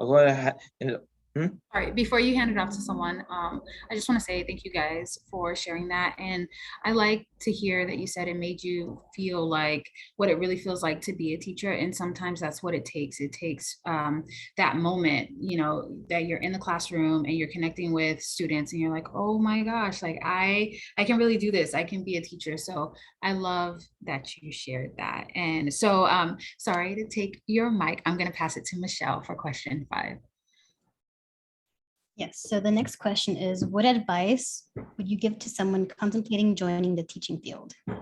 I'll go ahead and. All right, before you hand it off to someone, I just want to say thank you guys for sharing that. And I like to hear that you said it made you feel like what it really feels like to be a teacher. And sometimes that's what it takes. It takes that moment, you know, that you're in the classroom and you're connecting with students and you're like, oh my gosh, like I can really do this. I can be a teacher. So I love that you shared that. And so sorry to take your mic. I'm going to pass it to Michelle for question 5. Yes, so the next question is, what advice would you give to someone contemplating joining the teaching field? And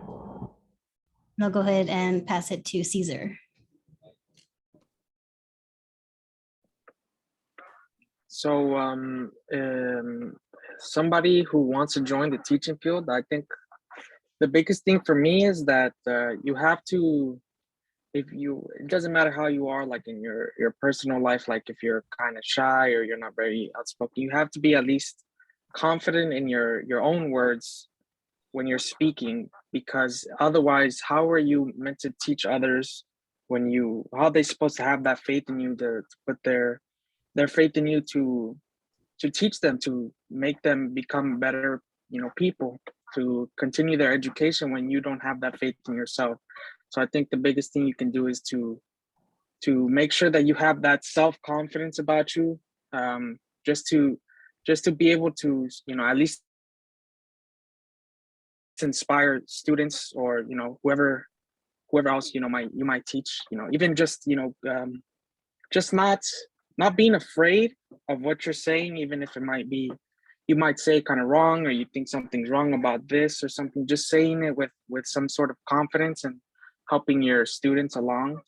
I'll go ahead and pass it to Caesar. So somebody who wants to join the teaching field, I think the biggest thing for me is that you have to, it doesn't matter how you are, like in your personal life, like if you're kind of shy or you're not very outspoken, you have to be at least confident in your own words when you're speaking, because otherwise, how are you meant to teach others when how are they supposed to have that faith in you to put their faith in you to teach them, to make them become better, people, to continue their education when you don't have that faith in yourself. So I think the biggest thing you can do is to make sure that you have that self-confidence about you, just to be able to, at least inspire students, or whoever else you might teach, even just just not being afraid of what you're saying, even if it might be, you might say kind of wrong, or you think something's wrong about this or something, just saying it with some sort of confidence and helping your students along.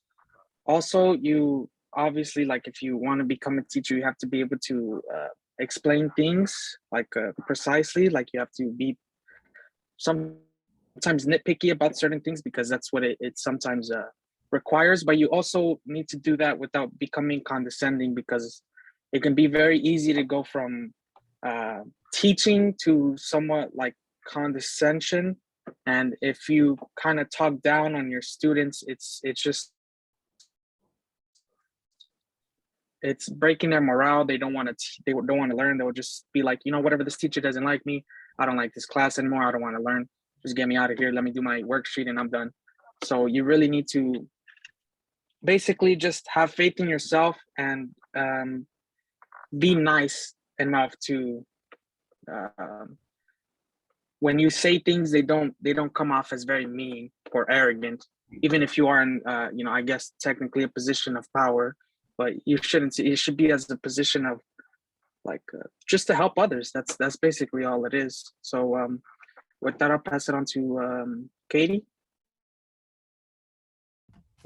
Also, you obviously, like, if you want to become a teacher, you have to be able to explain things like precisely, like you have to be sometimes nitpicky about certain things, because that's what it sometimes requires. But you also need to do that without becoming condescending, because it can be very easy to go from teaching to somewhat like condescension. And if you kind of talk down on your students, it's breaking their morale. They don't want to learn. They'll just be like, whatever, this teacher doesn't like me, I don't like this class anymore, I don't want to learn, just get me out of here, let me do my worksheet and I'm done. So you really need to basically just have faith in yourself and be nice enough to when you say things, they don't come off as very mean or arrogant, even if you are in I guess technically a position of power. But you shouldn't. It should be as a position of like just to help others. That's basically all it is. So with that, I'll pass it on to Katie.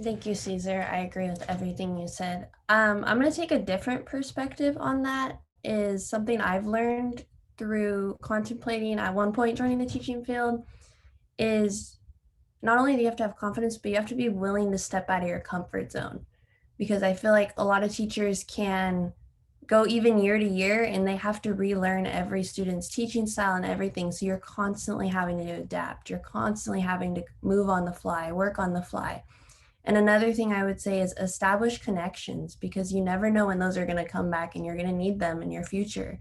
Thank you, Caesar. I agree with everything you said. I'm going to take a different perspective on that. Is something I've learned through contemplating at one point joining the teaching field, is not only do you have to have confidence, but you have to be willing to step out of your comfort zone. Because I feel like a lot of teachers can go even year to year and they have to relearn every student's teaching style and everything. So you're constantly having to adapt. You're constantly having to move on the fly, work on the fly. And another thing I would say is establish connections, because you never know when those are going to come back and you're going to need them in your future.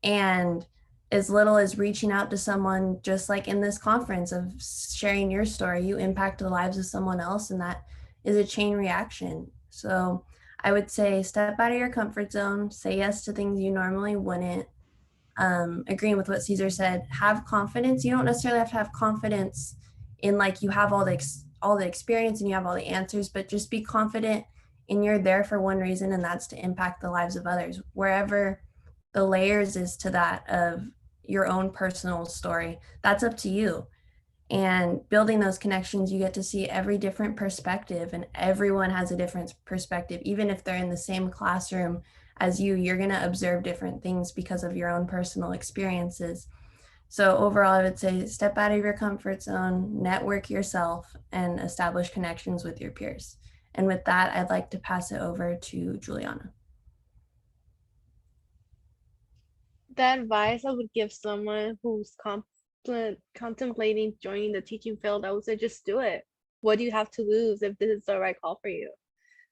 And as little as reaching out to someone, just like in this conference, of sharing your story, you impact the lives of someone else, and that is a chain reaction. So I would say step out of your comfort zone, say yes to things you normally wouldn't. Agreeing with what Caesar said, have confidence. You don't necessarily have to have confidence in like you have all the experience and you have all the answers, but just be confident and you're there for one reason, and that's to impact the lives of others. Wherever the layers is to that of your own personal story, that's up to you. And building those connections, you get to see every different perspective, and everyone has a different perspective. Even if they're in the same classroom as you're going to observe different things because of your own personal experiences. So overall, I would say step out of your comfort zone, network yourself, and establish connections with your peers. And with that, I'd like to pass it over to Juliana. The advice I would give someone who's contemplating joining the teaching field, I would say just do it. What do you have to lose if this is the right call for you?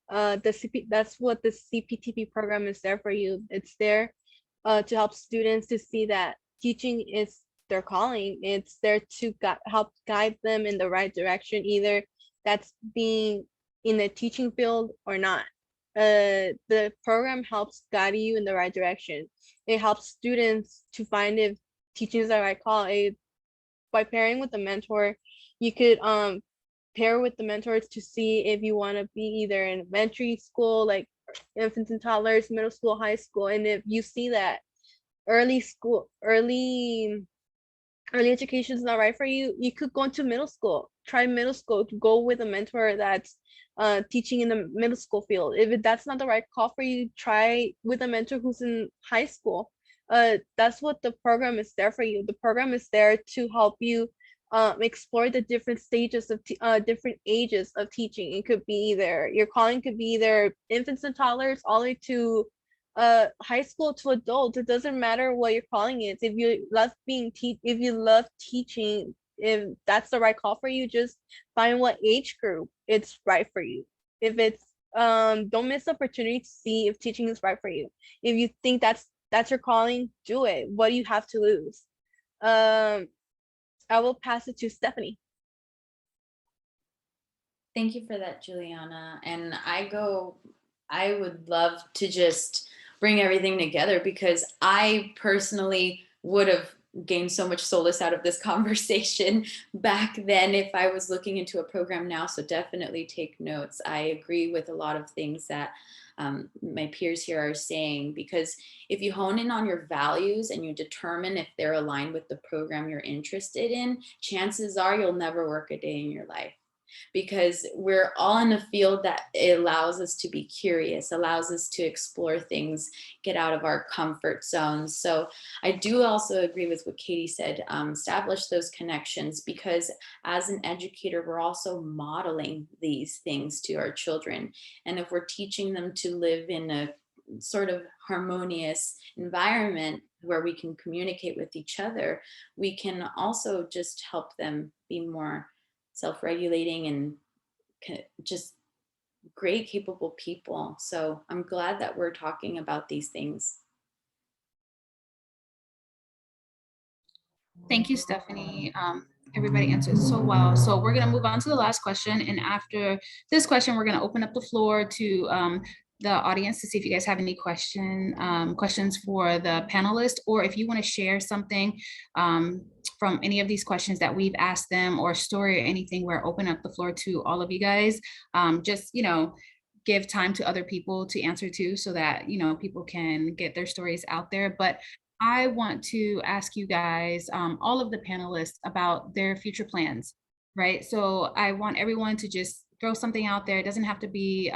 That's what the Cptp program is there for you. It's there to help students to see that teaching is their calling. It's there to help guide them in the right direction, either that's being in the teaching field or not. The program helps guide you in the right direction. It helps students to find if teaching is the right call. By pairing with a mentor, you could pair with the mentors to see if you want to be either in elementary school, like infants and toddlers, middle school, high school. And if you see that early education is not right for you, you could go into middle school. Try middle school, to go with a mentor that's teaching in the middle school field. If that's not the right call for you, try with a mentor who's in high school. That's what the program is there for you. The program is there to help you explore the different stages of different ages of teaching. It could be either your calling could be either infants and toddlers all the way to high school to adult. It doesn't matter what your calling is. If you love if you love teaching, if that's the right call for you, just find what age group it's right for you. If it's don't miss the opportunity to see if teaching is right for you. If you think that's your calling, do it. What do you have to lose? I will pass it to Stephanie. Thank you for that, Juliana. And I would love to just bring everything together, because I personally would have gained so much solace out of this conversation back then if I was looking into a program now. So definitely take notes. I agree with a lot of things that my peers here are saying, because if you hone in on your values and you determine if they're aligned with the program you're interested in, chances are you'll never work a day in your life, because we're all in a field that it allows us to be curious, allows us to explore things, get out of our comfort zones. So I do also agree with what Katie said, establish those connections, because as an educator, we're also modeling these things to our children. And if we're teaching them to live in a sort of harmonious environment where we can communicate with each other, we can also just help them be more self-regulating and just great, capable people. So I'm glad that we're talking about these things. Thank you, Stephanie. Everybody answered so well. So we're going to move on to the last question. And after this question, we're going to open up the floor to the audience to see if you guys have any questions for the panelists, or if you want to share something from any of these questions that we've asked them, or a story or anything. We're opening up the floor to all of you guys. Just, give time to other people to answer too, so that, people can get their stories out there. But I want to ask you guys, all of the panelists, about their future plans, right? So I want everyone to just throw something out there. It doesn't have to be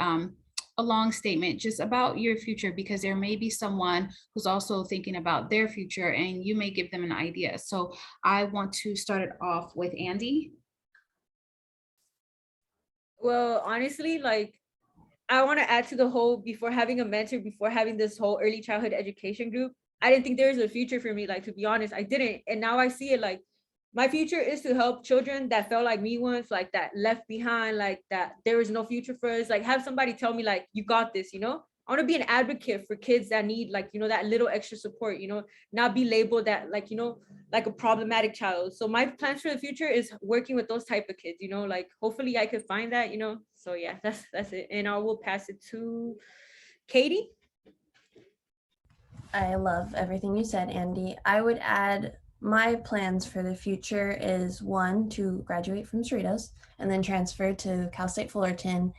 a long statement, just about your future, because there may be someone who's also thinking about their future and you may give them an idea. So I want to start it off with Andy. Well, honestly, I want to add to the whole, before having a mentor, before having this whole early childhood education group, I didn't think there was a future for me. To be honest, I didn't. And now I see it. My future is to help children that felt like me once, that left behind, that there is no future for us. Have somebody tell me, you got this, I want to be an advocate for kids that need, that little extra support, not be labeled that, like a problematic child. So my plans for the future is working with those type of kids, hopefully I could find that, So yeah, that's it. And I will pass it to Katie. I love everything you said, Andy. I would add, my plans for the future is, one, to graduate from Cerritos and then transfer to Cal State Fullerton.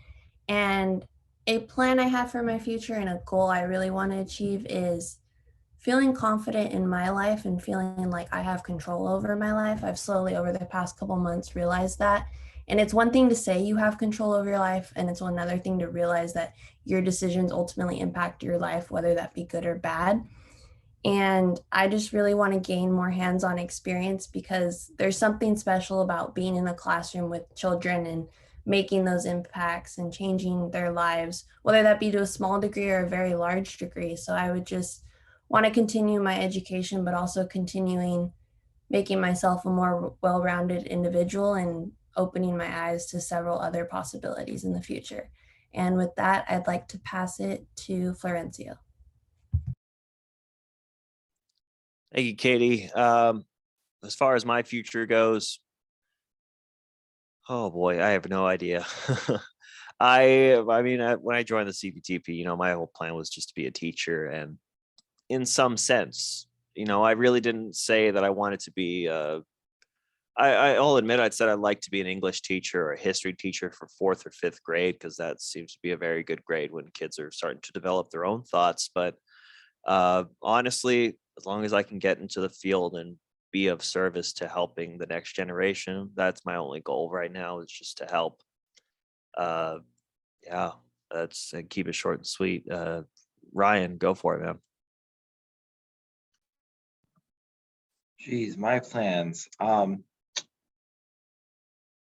And a plan I have for my future and a goal I really want to achieve is feeling confident in my life and feeling like I have control over my life. I've slowly, over the past couple months, realized that. And it's one thing to say you have control over your life, and it's another thing to realize that your decisions ultimately impact your life, whether that be good or bad. And I just really want to gain more hands-on experience, because there's something special about being in a classroom with children and making those impacts and changing their lives, whether that be to a small degree or a very large degree. So I would just want to continue my education, but also continuing making myself a more well-rounded individual and opening my eyes to several other possibilities in the future. And with that, I'd like to pass it to Florencio. Thank you, Katie. As far as my future goes, oh boy, I have no idea. I mean, when I joined the Cptp, my whole plan was just to be a teacher, and in some sense, I really didn't say that I wanted to be. I'll admit, I'd said I'd like to be an English teacher or a history teacher for 4th or 5th grade, because that seems to be a very good grade when kids are starting to develop their own thoughts. But honestly, as long as I can get into the field and be of service to helping the next generation, that's my only goal right now, is just to help. Yeah, that's keep it short and sweet. Ryan, go for it, man. Geez, my plans.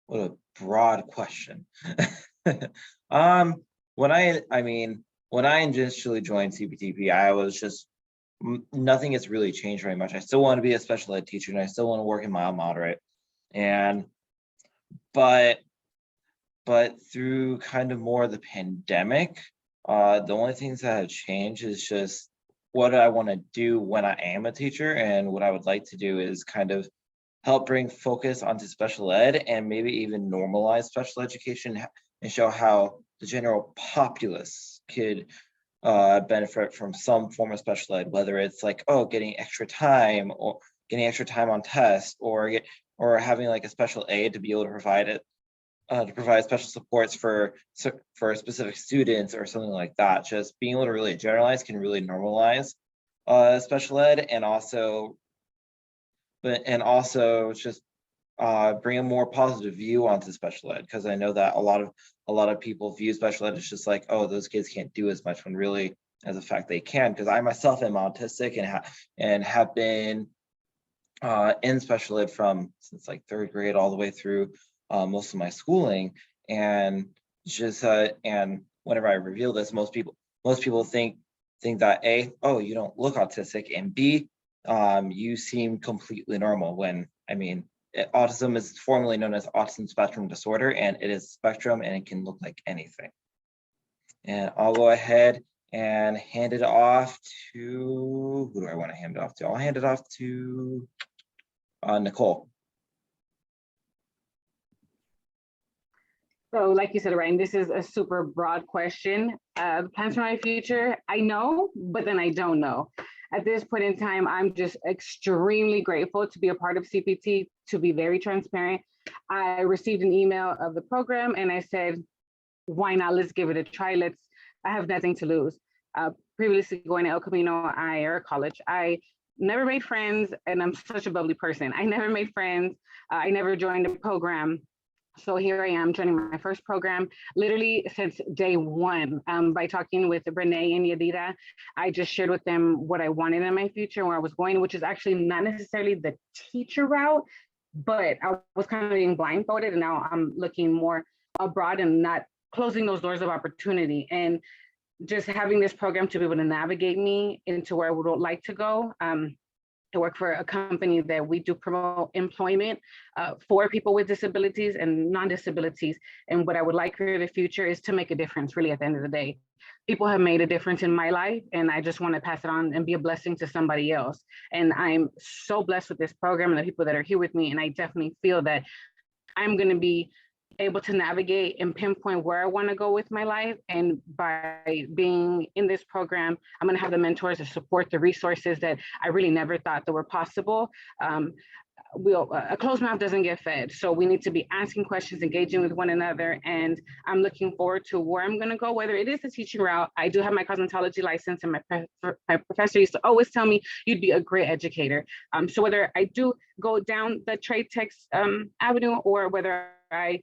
What a broad question. When I mean, when I initially joined CPTP, I was just, nothing has really changed very much. I still want to be a special ed teacher and I still want to work in mild moderate. And, but through kind of more of the pandemic, the only things that have changed is just what I want to do when I am a teacher. And what I would like to do is kind of help bring focus onto special ed and maybe even normalize special education and show how the general populace could benefit from some form of special ed, whether it's like, oh, getting extra time or getting extra time on tests, or having like a special aid to be able to provide it, to provide special supports for specific students or something like that. Just being able to really generalize can really normalize special ed, and also just bring a more positive view onto special ed, because I know that a lot of people view special ed as just like, oh, those kids can't do as much, when really, as a fact, they can. Because I myself am autistic and have been in special ed since like 3rd grade all the way through most of my schooling, and just and whenever I reveal this, most people think that A, oh, you don't look autistic, and B, you seem completely normal, when I mean, autism is formally known as autism spectrum disorder, and it is spectrum and it can look like anything. And I'll go ahead and hand it off to, who do I want to hand it off to? I'll hand it off to Nicole. So like you said, Ryan, this is a super broad question. Plans for my future, I know, but then I don't know. At this point in time, I'm just extremely grateful to be a part of CPT. To be very transparent, I received an email of the program and I said, why not? Let's give it a try. I have nothing to lose. Previously going to El Camino, college, I never made friends, and I'm such a bubbly person. I never made friends. I never joined a program. So here I am joining my first program, literally since day one. By talking with Renee and Yadira, I just shared with them what I wanted in my future, where I was going, which is actually not necessarily the teacher route, but I was kind of being blindfolded, and now I'm looking more abroad and not closing those doors of opportunity. And just having this program to be able to navigate me into where I would like to go. I work for a company that we do promote employment for people with disabilities and non-disabilities. And what I would like for the future is to make a difference, really, at the end of the day. People have made a difference in my life, and I just want to pass it on and be a blessing to somebody else. And I'm so blessed with this program and the people that are here with me. And I definitely feel that I'm going to be able to navigate and pinpoint where I want to go with my life. And by being in this program, I'm going to have the mentors to support the resources that I really never thought that were possible. A closed mouth doesn't get fed. So we need to be asking questions, engaging with one another. And I'm looking forward to where I'm going to go, whether it is the teaching route. I do have my cosmetology license, and my professor used to always tell me, you'd be a great educator. So whether I do go down the trade text avenue, or whether I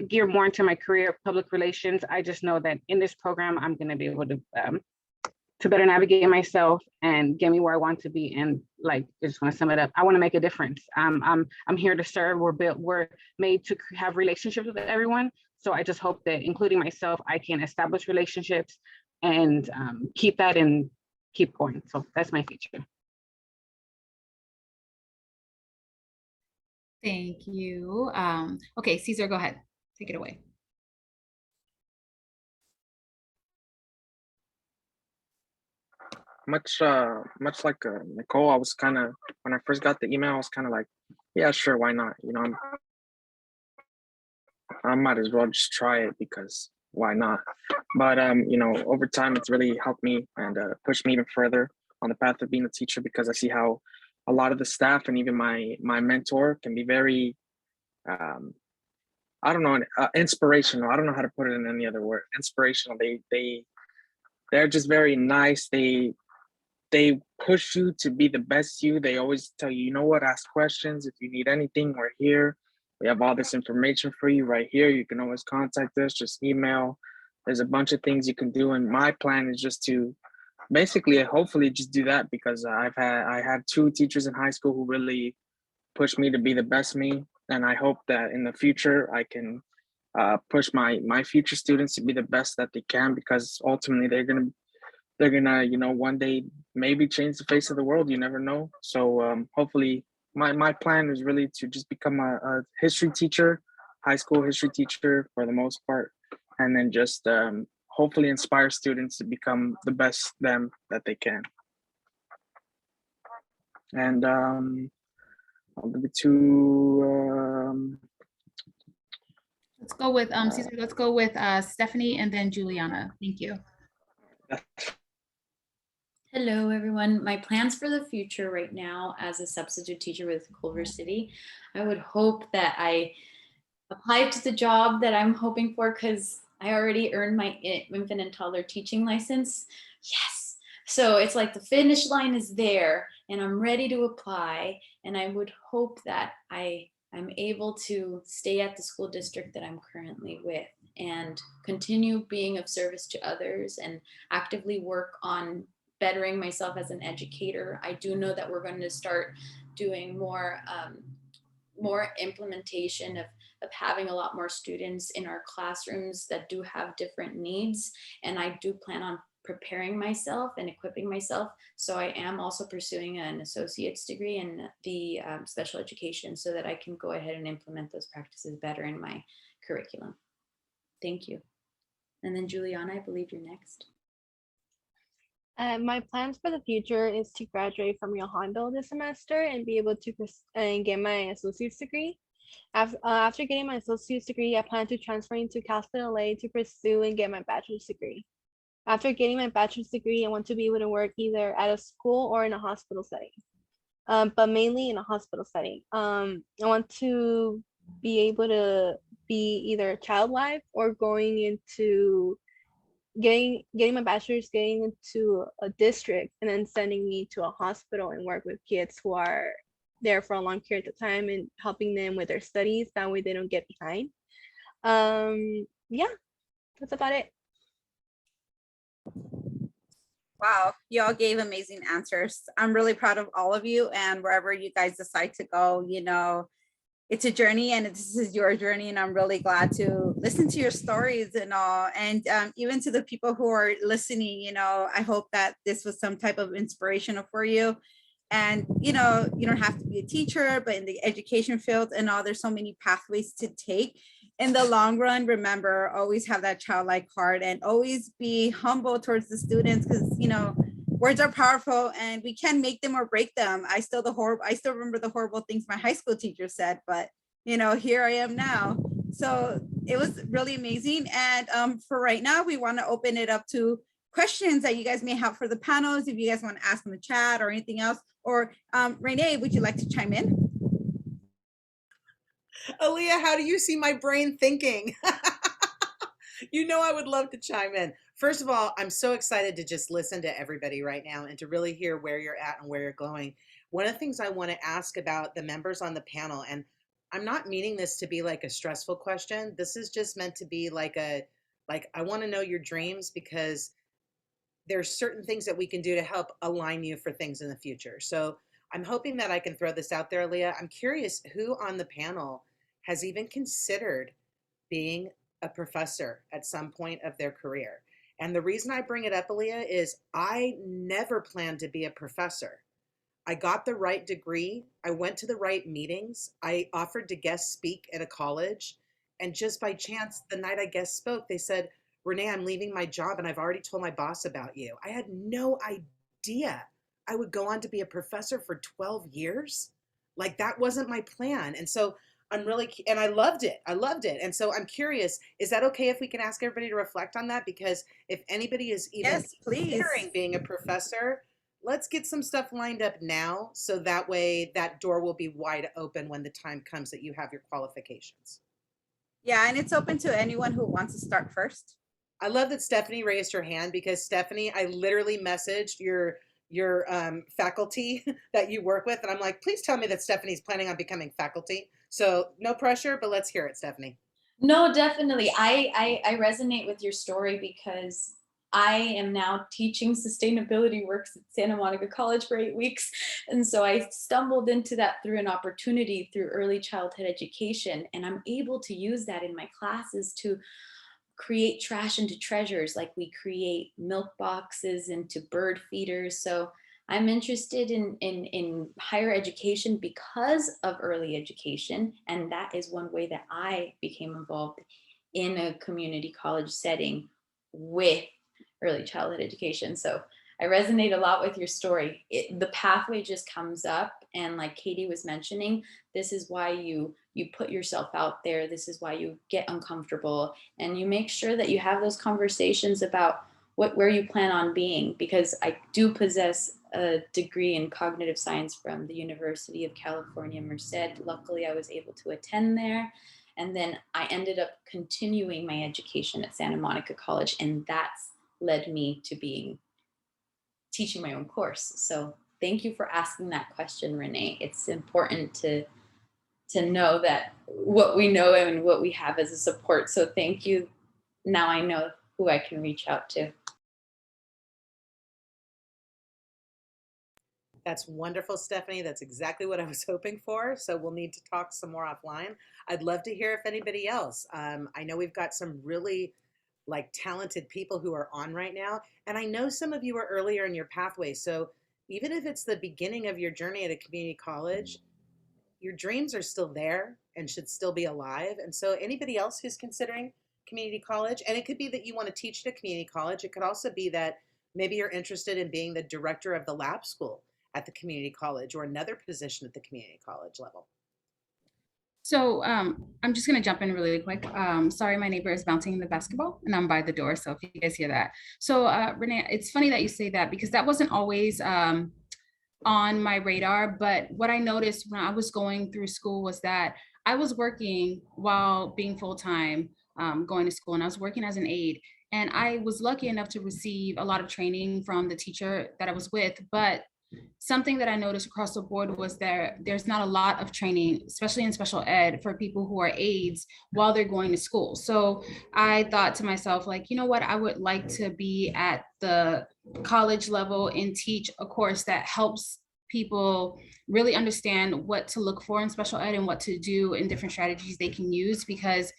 gear more into my career of public relations, I just know that in this program, I'm going to be able to better navigate myself and get me where I want to be. And like, I just want to sum it up, I want to make a difference. I'm here to serve. We're made to have relationships with everyone. So I just hope that, including myself, I can establish relationships and keep that and keep going. So that's my future. Thank you. Okay, Cesar, go ahead. Take it away. Much like Nicole, I was kind of, when I first got the email, I was kind of like, yeah, sure, why not? You know, I might as well just try it, because why not? But you know, over time, it's really helped me and pushed me even further on the path of being a teacher, because I see how a lot of the staff and even my mentor can be very, I don't know, inspirational. I don't know how to put it in any other word. Inspirational. They're just very nice. They push you to be the best you. They always tell you, you know what, ask questions. If you need anything, we're here. We have all this information for you right here. You can always contact us, just email. There's a bunch of things you can do. And my plan is just to basically, hopefully just do that, because I had 2 teachers in high school who really pushed me to be the best me. And I hope that in the future I can push my future students to be the best that they can, because ultimately they're gonna one day maybe change the face of the world. You never know. So hopefully my plan is really to just become a history teacher, high school history teacher for the most part, and then just hopefully inspire students to become the best them that they can. And I'll give it to Let's go with Caesar. Let's go with Stephanie and then Juliana. Thank you. Hello, everyone. My plans for the future right now as a substitute teacher with Culver City, I would hope that I apply to the job that I'm hoping for, because I already earned my infant and toddler teaching license. Yes. So it's like the finish line is there and I'm ready to apply. And I would hope that I'm able to stay at the school district that I'm currently with and continue being of service to others and actively work on bettering myself as an educator. I do know that we're going to start doing more implementation of having a lot more students in our classrooms that do have different needs. And I do plan on preparing myself and equipping myself. So I am also pursuing an associate's degree in the special education so that I can go ahead and implement those practices better in my curriculum. Thank you. And then Juliana, I believe you're next. My plans for the future is to graduate from Rio Hondo this semester and be able to get my associate's degree. After getting my associate's degree, I plan to transfer into Cal State LA to pursue and get my bachelor's degree. After getting my bachelor's degree, I want to be able to work either at a school or in a hospital setting, but mainly in a hospital setting. I want to be able to be either child life or going into getting my bachelor's, getting into a district, and then sending me to a hospital and work with kids who are there for a long period of time and helping them with their studies. That way they don't get behind. Yeah, that's about it. Wow, y'all gave amazing answers. I'm really proud of all of you, and wherever you guys decide to go, it's a journey and this is your journey, and I'm really glad to listen to your stories and all. And even to the people who are listening, I hope that this was some type of inspiration for you. And you don't have to be a teacher, but in the education field and all, there's so many pathways to take. In the long run, remember, always have that childlike heart and always be humble towards the students, because words are powerful and we can make them or break them. I still remember the horrible things my high school teacher said, but here I am now. So it was really amazing. And for right now, we want to open it up to questions that you guys may have for the panels, if you guys want to ask in the chat or anything else. Or Renee, would you like to chime in? Alia, how do you see my brain thinking? I would love to chime in. First of all, I'm so excited to just listen to everybody right now and to really hear where you're at and where you're going. One of the things I want to ask about the members on the panel, and I'm not meaning this to be like a stressful question. This is just meant to be like I want to know your dreams, because there's certain things that we can do to help align you for things in the future. So I'm hoping that I can throw this out there, Leah. I'm curious who on the panel has even considered being a professor at some point of their career. And the reason I bring it up, Alia, is I never planned to be a professor. I got the right degree. I went to the right meetings. I offered to guest speak at a college. And just by chance, the night I guest spoke, they said, Renee, I'm leaving my job and I've already told my boss about you. I had no idea I would go on to be a professor for 12 years. Like, that wasn't my plan. And so and I loved it. And so I'm curious, is that okay if we can ask everybody to reflect on that? Because if anybody is even considering being a professor, let's get some stuff lined up now. So that way that door will be wide open when the time comes that you have your qualifications. Yeah, and it's open to anyone who wants to start first. I love that Stephanie raised her hand, because Stephanie, I literally messaged your faculty that you work with, and I'm like, please tell me that Stephanie's planning on becoming faculty. So no pressure, but let's hear it, Stephanie. No, definitely. I resonate with your story, because I am now teaching sustainability works at Santa Monica College for 8 weeks. And so I stumbled into that through an opportunity through early childhood education. And I'm able to use that in my classes to create trash into treasures, like we create milk boxes into bird feeders. So I'm interested in higher education because of early education. And that is one way that I became involved in a community college setting with early childhood education. So I resonate a lot with your story. The pathway just comes up, and like Katie was mentioning, this is why you put yourself out there. This is why you get uncomfortable, and you make sure that you have those conversations about where you plan on being. Because I do possess a degree in cognitive science from the University of California, Merced. Luckily, I was able to attend there. And then I ended up continuing my education at Santa Monica College, and that's led me to teaching my own course. So thank you for asking that question, Renee. It's important to know that what we know and what we have as a support. So thank you. Now I know who I can reach out to. That's wonderful, Stephanie. That's exactly what I was hoping for. So we'll need to talk some more offline. I'd love to hear if anybody else. I know we've got some really talented people who are on right now. And I know some of you are earlier in your pathway. So even if it's the beginning of your journey at a community college, your dreams are still there and should still be alive. And so anybody else who's considering community college, and it could be that you want to teach at a community college. It could also be that maybe you're interested in being the director of the lab school at the community college or another position at the community college level. So I'm just gonna jump in really quick. Sorry, my neighbor is bouncing the basketball and I'm by the door, so if you guys hear that. So Renee, it's funny that you say that because that wasn't always on my radar, but what I noticed when I was going through school was that I was working while being full-time, going to school, and I was working as an aide. And I was lucky enough to receive a lot of training from the teacher that I was with, but something that I noticed across the board was there's not a lot of training, especially in special ed, for people who are aides while they're going to school. So I thought to myself, like, you know what, I would like to be at the college level and teach a course that helps people really understand what to look for in special ed and what to do and different strategies they can use, because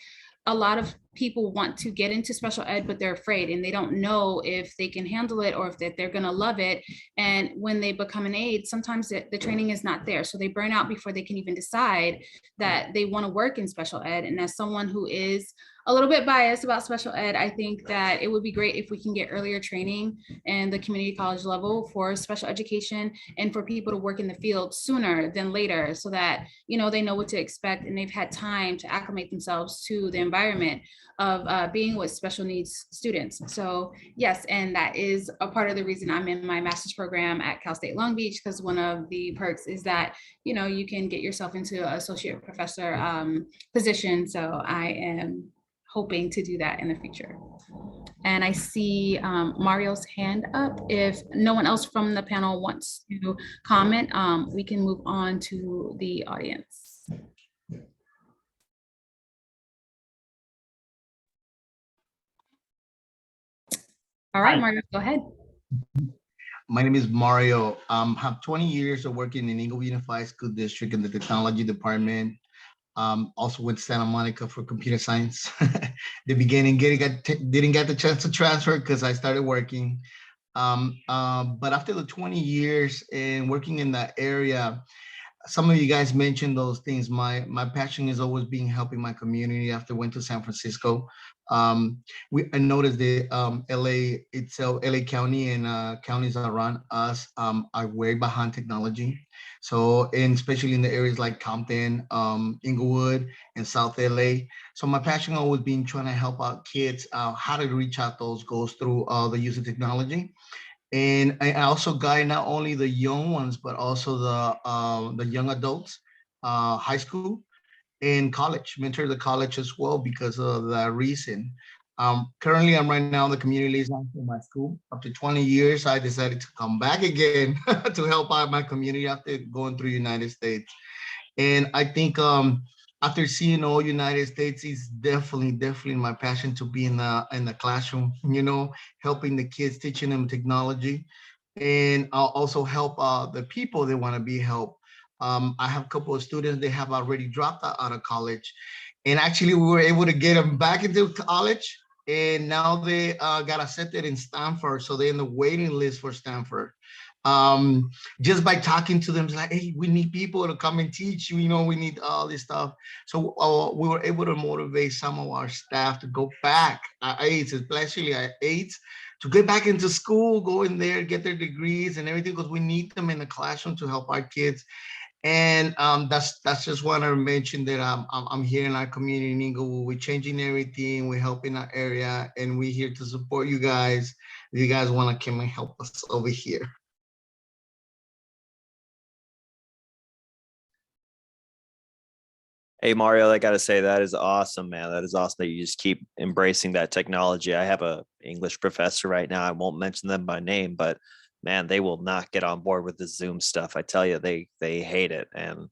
a lot of people want to get into special ed, but they're afraid and they don't know if they can handle it or if they're going to love it. And when they become an aide, sometimes the training is not there. So they burn out before they can even decide that they want to work in special ed. And as someone who is a little bit biased about special ed, I think that it would be great if we can get earlier training in the community college level for special education and for people to work in the field sooner than later, so that, you know, they know what to expect and they've had time to acclimate themselves to the environment of being with special needs students. So yes, and that is a part of the reason I'm in my master's program at Cal State Long Beach, because one of the perks is that, you know, you can get yourself into an associate professor position. So I am hoping to do that in the future. And I see Mario's hand up. If no one else from the panel wants to comment, we can move on to the audience. All right, Mario, go ahead. My name is Mario. Have 20 years of working in Inglewood Unified School District in the technology department. Also went to Santa Monica for computer science. The beginning, didn't get the chance to transfer because I started working. But after the 20 years and working in that area, some of you guys mentioned those things. My passion is always being helping my community. After I went to San Francisco, I noticed the LA itself, LA County and counties around us are way behind technology. So, and especially in the areas like Compton, Inglewood, and South LA. So my passion always been trying to help out kids how to reach out those goals through the use of technology. And I also guide not only the young ones, but also the young adults, high school and college, mentor the college as well because of that reason. Currently, I'm right now the community liaison for my school. After 20 years, I decided to come back again to help out my community after going through the United States. And I think after seeing all United States, it's definitely my passion to be in the classroom, helping the kids, teaching them technology. And I'll also help the people that want to be helped. I have a couple of students, they have already dropped out of college. And actually we were able to get them back into college. And now they got accepted in Stanford. So they're in the waiting list for Stanford. Just by talking to them, it's like, hey, we need people to come and teach you, we need all this stuff. So we were able to motivate some of our staff to go back at AIDS, especially at AIDS, to get back into school, go in there, get their degrees and everything, because we need them in the classroom to help our kids. And that's just what I mentioned, that I'm here in our community in Inglewood. We're changing everything. We're helping our area, and we're here to support you guys. If you guys want to come and help us over here. Hey, Mario, I got to say, that is awesome, man. That is awesome that you just keep embracing that technology. I have a English professor right now. I won't mention them by name, but man, they will not get on board with the Zoom stuff. I tell you, they hate it. And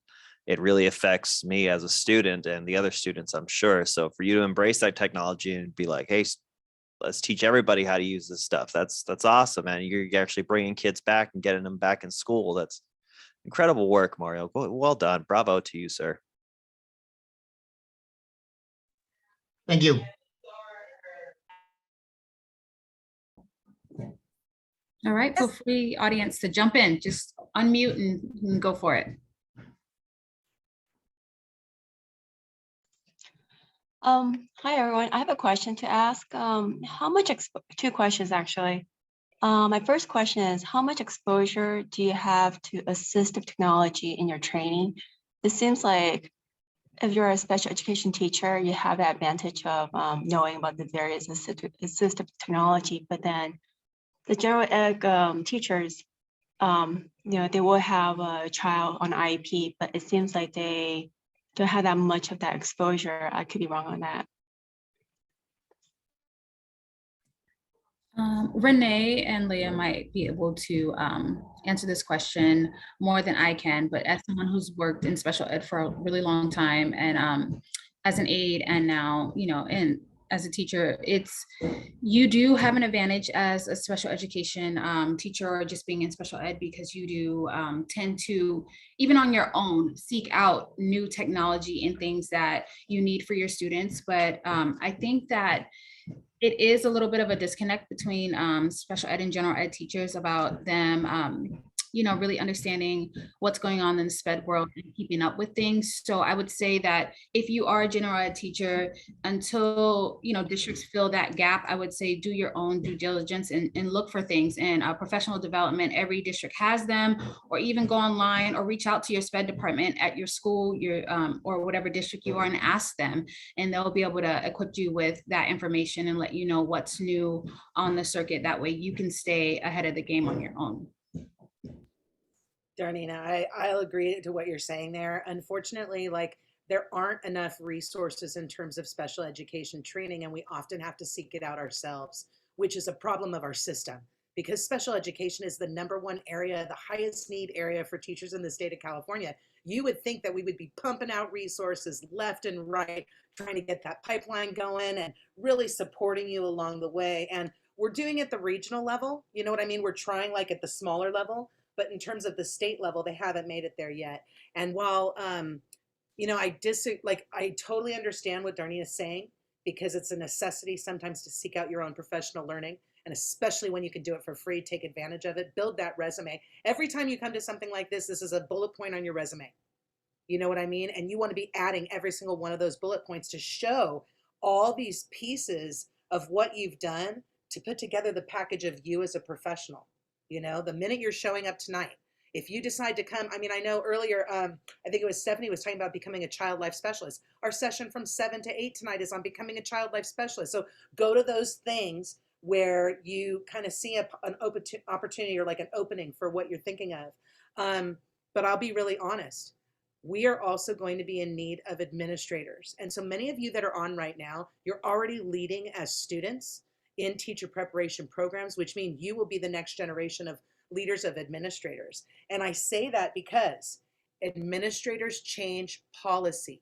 it really affects me as a student and the other students, I'm sure. So for you to embrace that technology and be like, hey, let's teach everybody how to use this stuff. That's awesome, man. You're actually bringing kids back and getting them back in school. That's incredible work, Mario. Well done. Bravo to you, sir. Thank you. All right, feel free, audience, to jump in. Just unmute and go for it. Hi everyone. I have a question to ask. Two questions actually. My first question is, how much exposure do you have to assistive technology in your training? It seems like if you're a special education teacher, you have the advantage of knowing about the various assistive technology, but then the general ed teachers, they will have a child on IEP, but it seems like they don't have that much of that exposure. I could be wrong on that. Renee and Leah might be able to answer this question more than I can, but as someone who's worked in special ed for a really long time and as an aide and now, and as a teacher, you do have an advantage as a special education teacher or just being in special ed, because you do tend to, even on your own, seek out new technology and things that you need for your students. But I think that it is a little bit of a disconnect between special ed and general ed teachers about them, really understanding what's going on in the SPED world and keeping up with things. So I would say that if you are a general ed teacher, until, districts fill that gap, I would say do your own due diligence and look for things. And professional development, every district has them, or even go online or reach out to your SPED department at your school, or whatever district you are, and ask them, and they'll be able to equip you with that information and let you know what's new on the circuit. That way you can stay ahead of the game on your own. Darneanna, I'll agree to what you're saying there. Unfortunately, there aren't enough resources in terms of special education training, and we often have to seek it out ourselves, which is a problem of our system, because special education is the #1 area, the highest need area for teachers in the state of California. You would think that we would be pumping out resources left and right, trying to get that pipeline going and really supporting you along the way. And we're doing it at the regional level. You know what I mean? We're trying at the smaller level, but in terms of the state level, they haven't made it there yet. And while, I totally understand what Darneanna is saying, because it's a necessity sometimes to seek out your own professional learning. And especially when you can do it for free, take advantage of it, build that resume. Every time you come to something like this is a bullet point on your resume. You know what I mean? And you want to be adding every single one of those bullet points to show all these pieces of what you've done to put together the package of you as a professional. The minute you're showing up tonight, if you decide to come, I know earlier, I think it was Stephanie was talking about becoming a child life specialist. Our session from 7 to 8 tonight is on becoming a child life specialist. So go to those things where you kind of see an open opportunity, or an opening for what you're thinking of. But I'll be really honest. We are also going to be in need of administrators. And so many of you that are on right now, you're already leading as students in teacher preparation programs, which means you will be the next generation of leaders of administrators. And I say that because administrators change policy.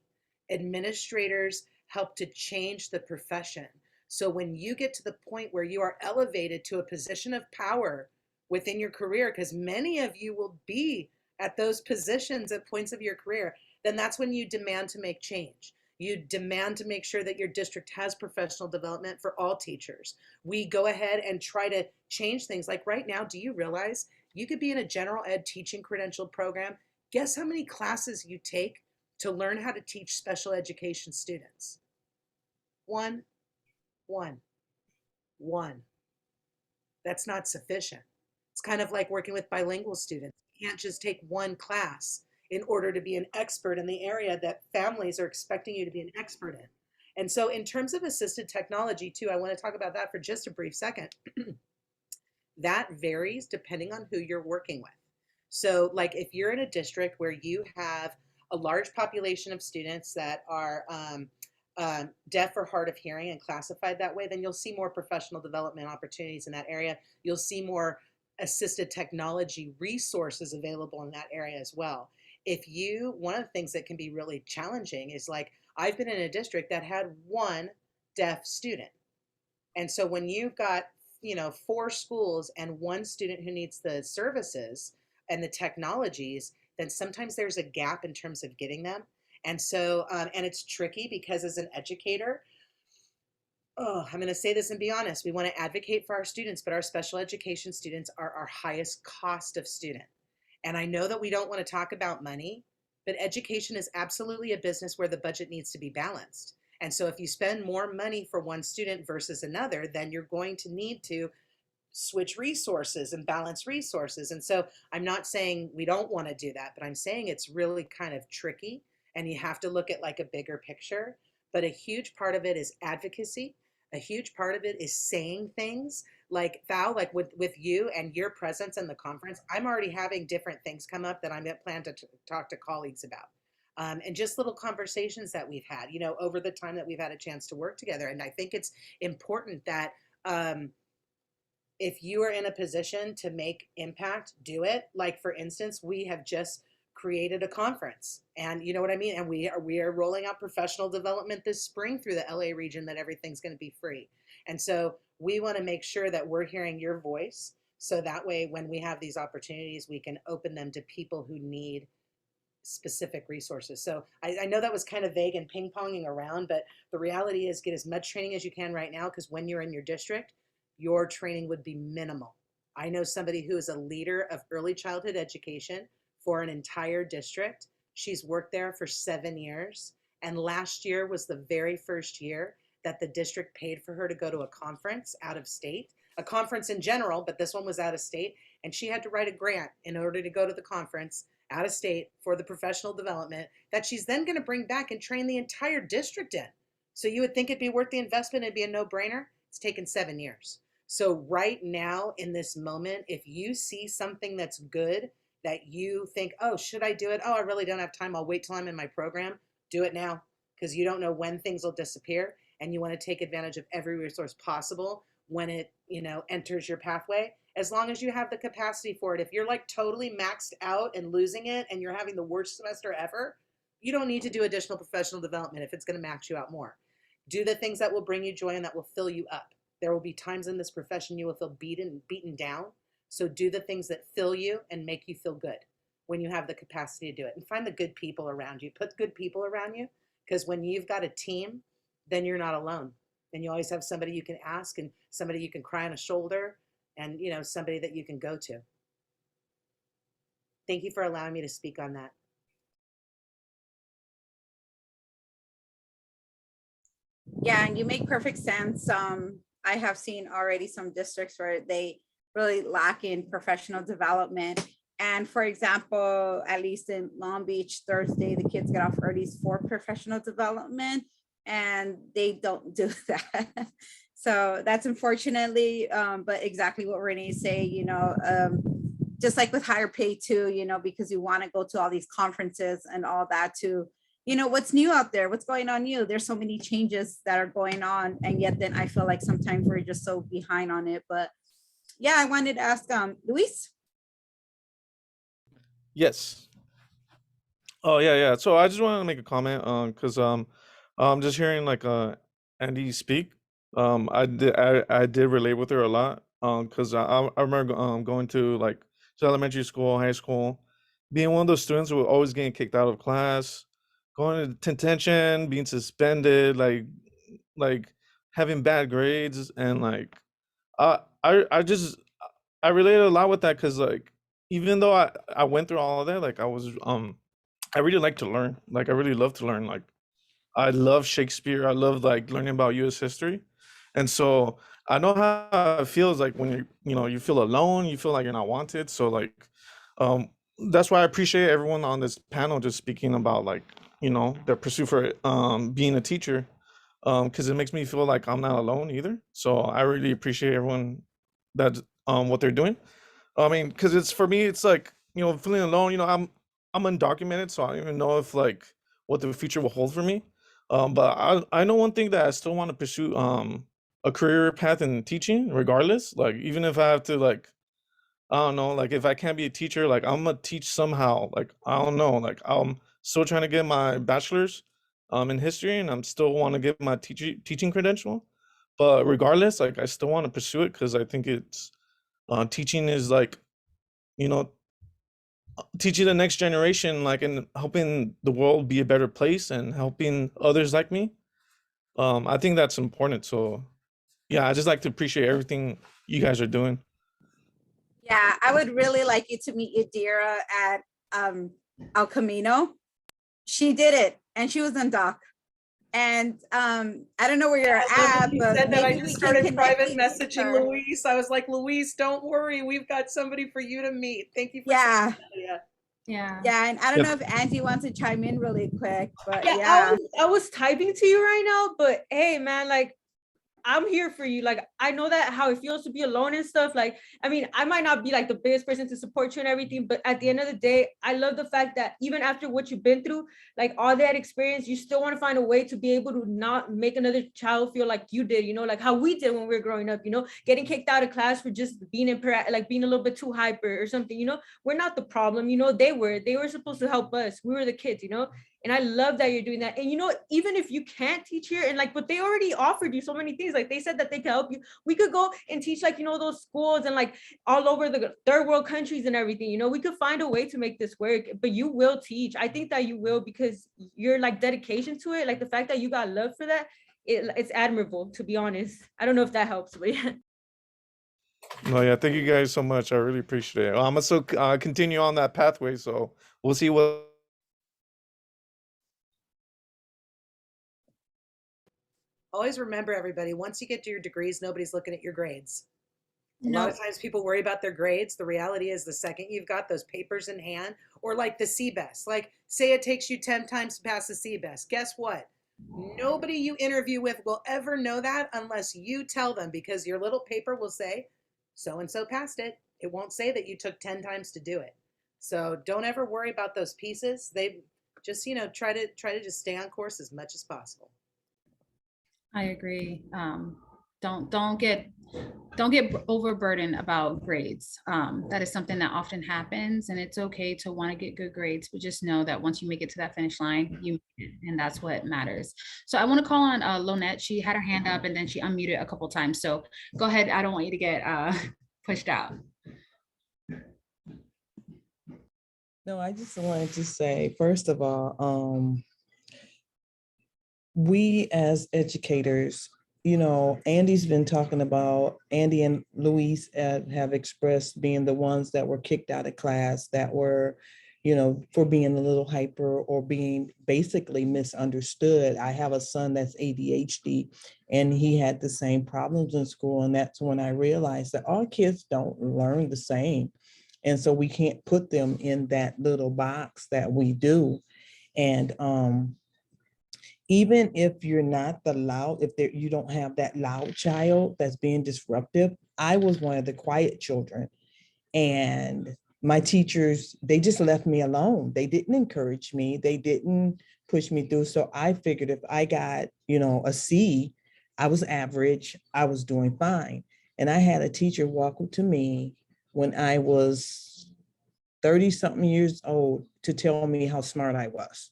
Administrators help to change the profession. So when you get to the point where you are elevated to a position of power within your career, because many of you will be at those positions at points of your career, then that's when you demand to make change. You demand to make sure that your district has professional development for all teachers. We go ahead and try to change things. Like right now, do you realize you could be in a general ed teaching credentialed program? Guess how many classes you take to learn how to teach special education students? One. That's not sufficient. It's kind of like working with bilingual students. You can't just take one class in order to be an expert in the area that families are expecting you to be an expert in. And so in terms of assisted technology too, I want to talk about that for just a brief second. That varies depending on who you're working with. So like if you're in a district where you have a large population of students that are deaf or hard of hearing and classified that way, then you'll see more professional development opportunities in that area. You'll see more assisted technology resources available in that area as well. One of the things that can be really challenging is like, I've been in a district that had one deaf student. And so when you've got, 4 schools and one student who needs the services and the technologies, then sometimes there's a gap in terms of getting them. And so, and it's tricky because as an educator, I'm going to say this and be honest, we want to advocate for our students, but our special education students are our highest cost of student. And I know that we don't want to talk about money, but education is absolutely a business where the budget needs to be balanced. And so if you spend more money for one student versus another, then you're going to need to switch resources and balance resources. And so I'm not saying we don't want to do that, but I'm saying it's really kind of tricky and you have to look at like a bigger picture. But a huge part of it is advocacy. A huge part of it is saying things like Val, like with you and your presence in the conference, I'm already having different things come up that I'm going to plan to talk to colleagues about. And just little conversations that we've had, over the time that we've had a chance to work together. And I think it's important that if you are in a position to make impact, do it. Like for instance, we have just created a conference, and you know what I mean? And we are rolling out professional development this spring through the LA region that everything's going to be free. And so we want to make sure that we're hearing your voice. So that way, when we have these opportunities, we can open them to people who need specific resources. So I know that was kind of vague and ping-ponging around, but the reality is get as much training as you can right now, because when you're in your district, your training would be minimal. I know somebody who is a leader of early childhood education for an entire district. She's worked there for 7 years. And last year was the very first year that the district paid for her to go to a conference out of state, a conference in general, but this one was out of state. And she had to write a grant in order to go to the conference out of state for the professional development that she's then going to bring back and train the entire district in. So you would think it'd be worth the investment. It'd be a no-brainer. It's taken 7 years. So right now in this moment, if you see something that's good that you think, oh, should I do it? Oh, I really don't have time. I'll wait till I'm in my program. Do it now, because you don't know when things will disappear, and you want to take advantage of every resource possible when it, enters your pathway, as long as you have the capacity for it. If you're like totally maxed out and losing it and you're having the worst semester ever, you don't need to do additional professional development if it's going to max you out more. Do the things that will bring you joy and that will fill you up. There will be times in this profession you will feel beaten down. So do the things that fill you and make you feel good when you have the capacity to do it. And find the good people around you. Put good people around you, because when you've got a team, then you're not alone. And you always have somebody you can ask and somebody you can cry on a shoulder and, somebody that you can go to. Thank you for allowing me to speak on that. Yeah, and you make perfect sense. I have seen already some districts where they really lack in professional development. And for example, at least in Long Beach, Thursday, the kids get off early for professional development, and they don't do that. So that's unfortunately, but exactly what Renee say, just like with higher pay too, because you want to go to all these conferences and all that to, what's new out there, what's going on new. There's so many changes that are going on. And yet then I feel like sometimes we're just so behind on it. But yeah, I wanted to ask Luis. Yes. Oh yeah. So I just wanted to make a comment because just hearing like Andy speak, I did relate with her a lot because I remember going to elementary school, high school, being one of those students who were always getting kicked out of class, going to detention, being suspended, like having bad grades, and like I just I related a lot with that because like even though I went through all of that, like I really like to learn. Like I really love to learn. Like I love Shakespeare. I love like learning about U.S. history, and so I know how it feels like when you feel alone. You feel like you're not wanted. So like, um, that's why I appreciate everyone on this panel just speaking about like their pursuit for being a teacher, because it makes me feel like I'm not alone either. So I really appreciate everyone that what they're doing. I mean, because it's for me, it's like feeling alone. I'm undocumented, so I don't even know if like what the future will hold for me. But I know one thing that I still want to pursue a career path in teaching, regardless. Like even if I have to like I don't know, like if I can't be a teacher, like I'm gonna teach somehow. Like I don't know, like I'm still trying to get my bachelor's in history, and I'm still want to get my teaching credential. But regardless, like I still want to pursue it because I think it's teaching is like you know teaching the next generation, like, and helping the world be a better place and helping others like me. I think that's important. So yeah, I just like to appreciate everything you guys are doing. Yeah, I would really like you to meet Yadira at El Camino. She did it and she was on doc. And I don't know where you're at, She but said that I maybe we just can started connect private you with messaging her. Luis. I was like, Luis, don't worry. We've got somebody for you to meet. Thank you for Yeah. saying that, Leah. Yeah, and I don't know if Angie wants to chime in really quick, but Yeah, I was typing to you right now, but hey man, like I'm here for you. Like, I know that how it feels to be alone and stuff. Like, I mean, I might not be like the biggest person to support you and everything, but at the end of the day, I love the fact that even after what you've been through, like all that experience, you still want to find a way to be able to not make another child feel like you did, like how we did when we were growing up, getting kicked out of class for just being like being a little bit too hyper or something, we're not the problem, they were supposed to help us. We were the kids, and I love that you're doing that. And even if you can't teach here, and like, but they already offered you so many things. Like they said that they could help you. We could go and teach like, those schools and like all over the third world countries and everything. We could find a way to make this work, but you will teach. I think that you will, because your like dedication to it, like the fact that you got love for that, it's admirable, to be honest. I don't know if that helps, but yeah. No, yeah, thank you guys so much. I really appreciate it. I'm gonna still continue on that pathway, so we'll see what. Always remember, everybody, once you get to your degrees, nobody's looking at your grades. A lot of times people worry about their grades. The reality is the second you've got those papers in hand, or like the CBEST, like say it takes you 10 times to pass the CBEST. Guess what? Nobody you interview with will ever know that unless you tell them, because your little paper will say, so-and-so passed it. It won't say that you took 10 times to do it. So don't ever worry about those pieces. They just, try to just stay on course as much as possible. I agree. Don't get overburdened about grades. That is something that often happens, and it's okay to want to get good grades, but just know that once you make it to that finish line, you made it, and that's what matters. So I want to call on Lonette. She had her hand up and then she unmuted a couple times. So go ahead. I don't want you to get pushed out. No, I just wanted to say, first of all, we as educators, Andy's been talking about, Andy and Luis have expressed being the ones that were kicked out of class, that were, for being a little hyper or being basically misunderstood. I have a son that's ADHD, and he had the same problems in school. And that's when I realized that all kids don't learn the same. And so we can't put them in that little box that we do. And even if you're not you don't have that loud child that's being disruptive. I was one of the quiet children, and my teachers, they just left me alone. They didn't encourage me. They didn't push me through. So I figured if I got, a C, I was average, I was doing fine. And I had a teacher walk up to me when I was 30-something years old to tell me how smart I was.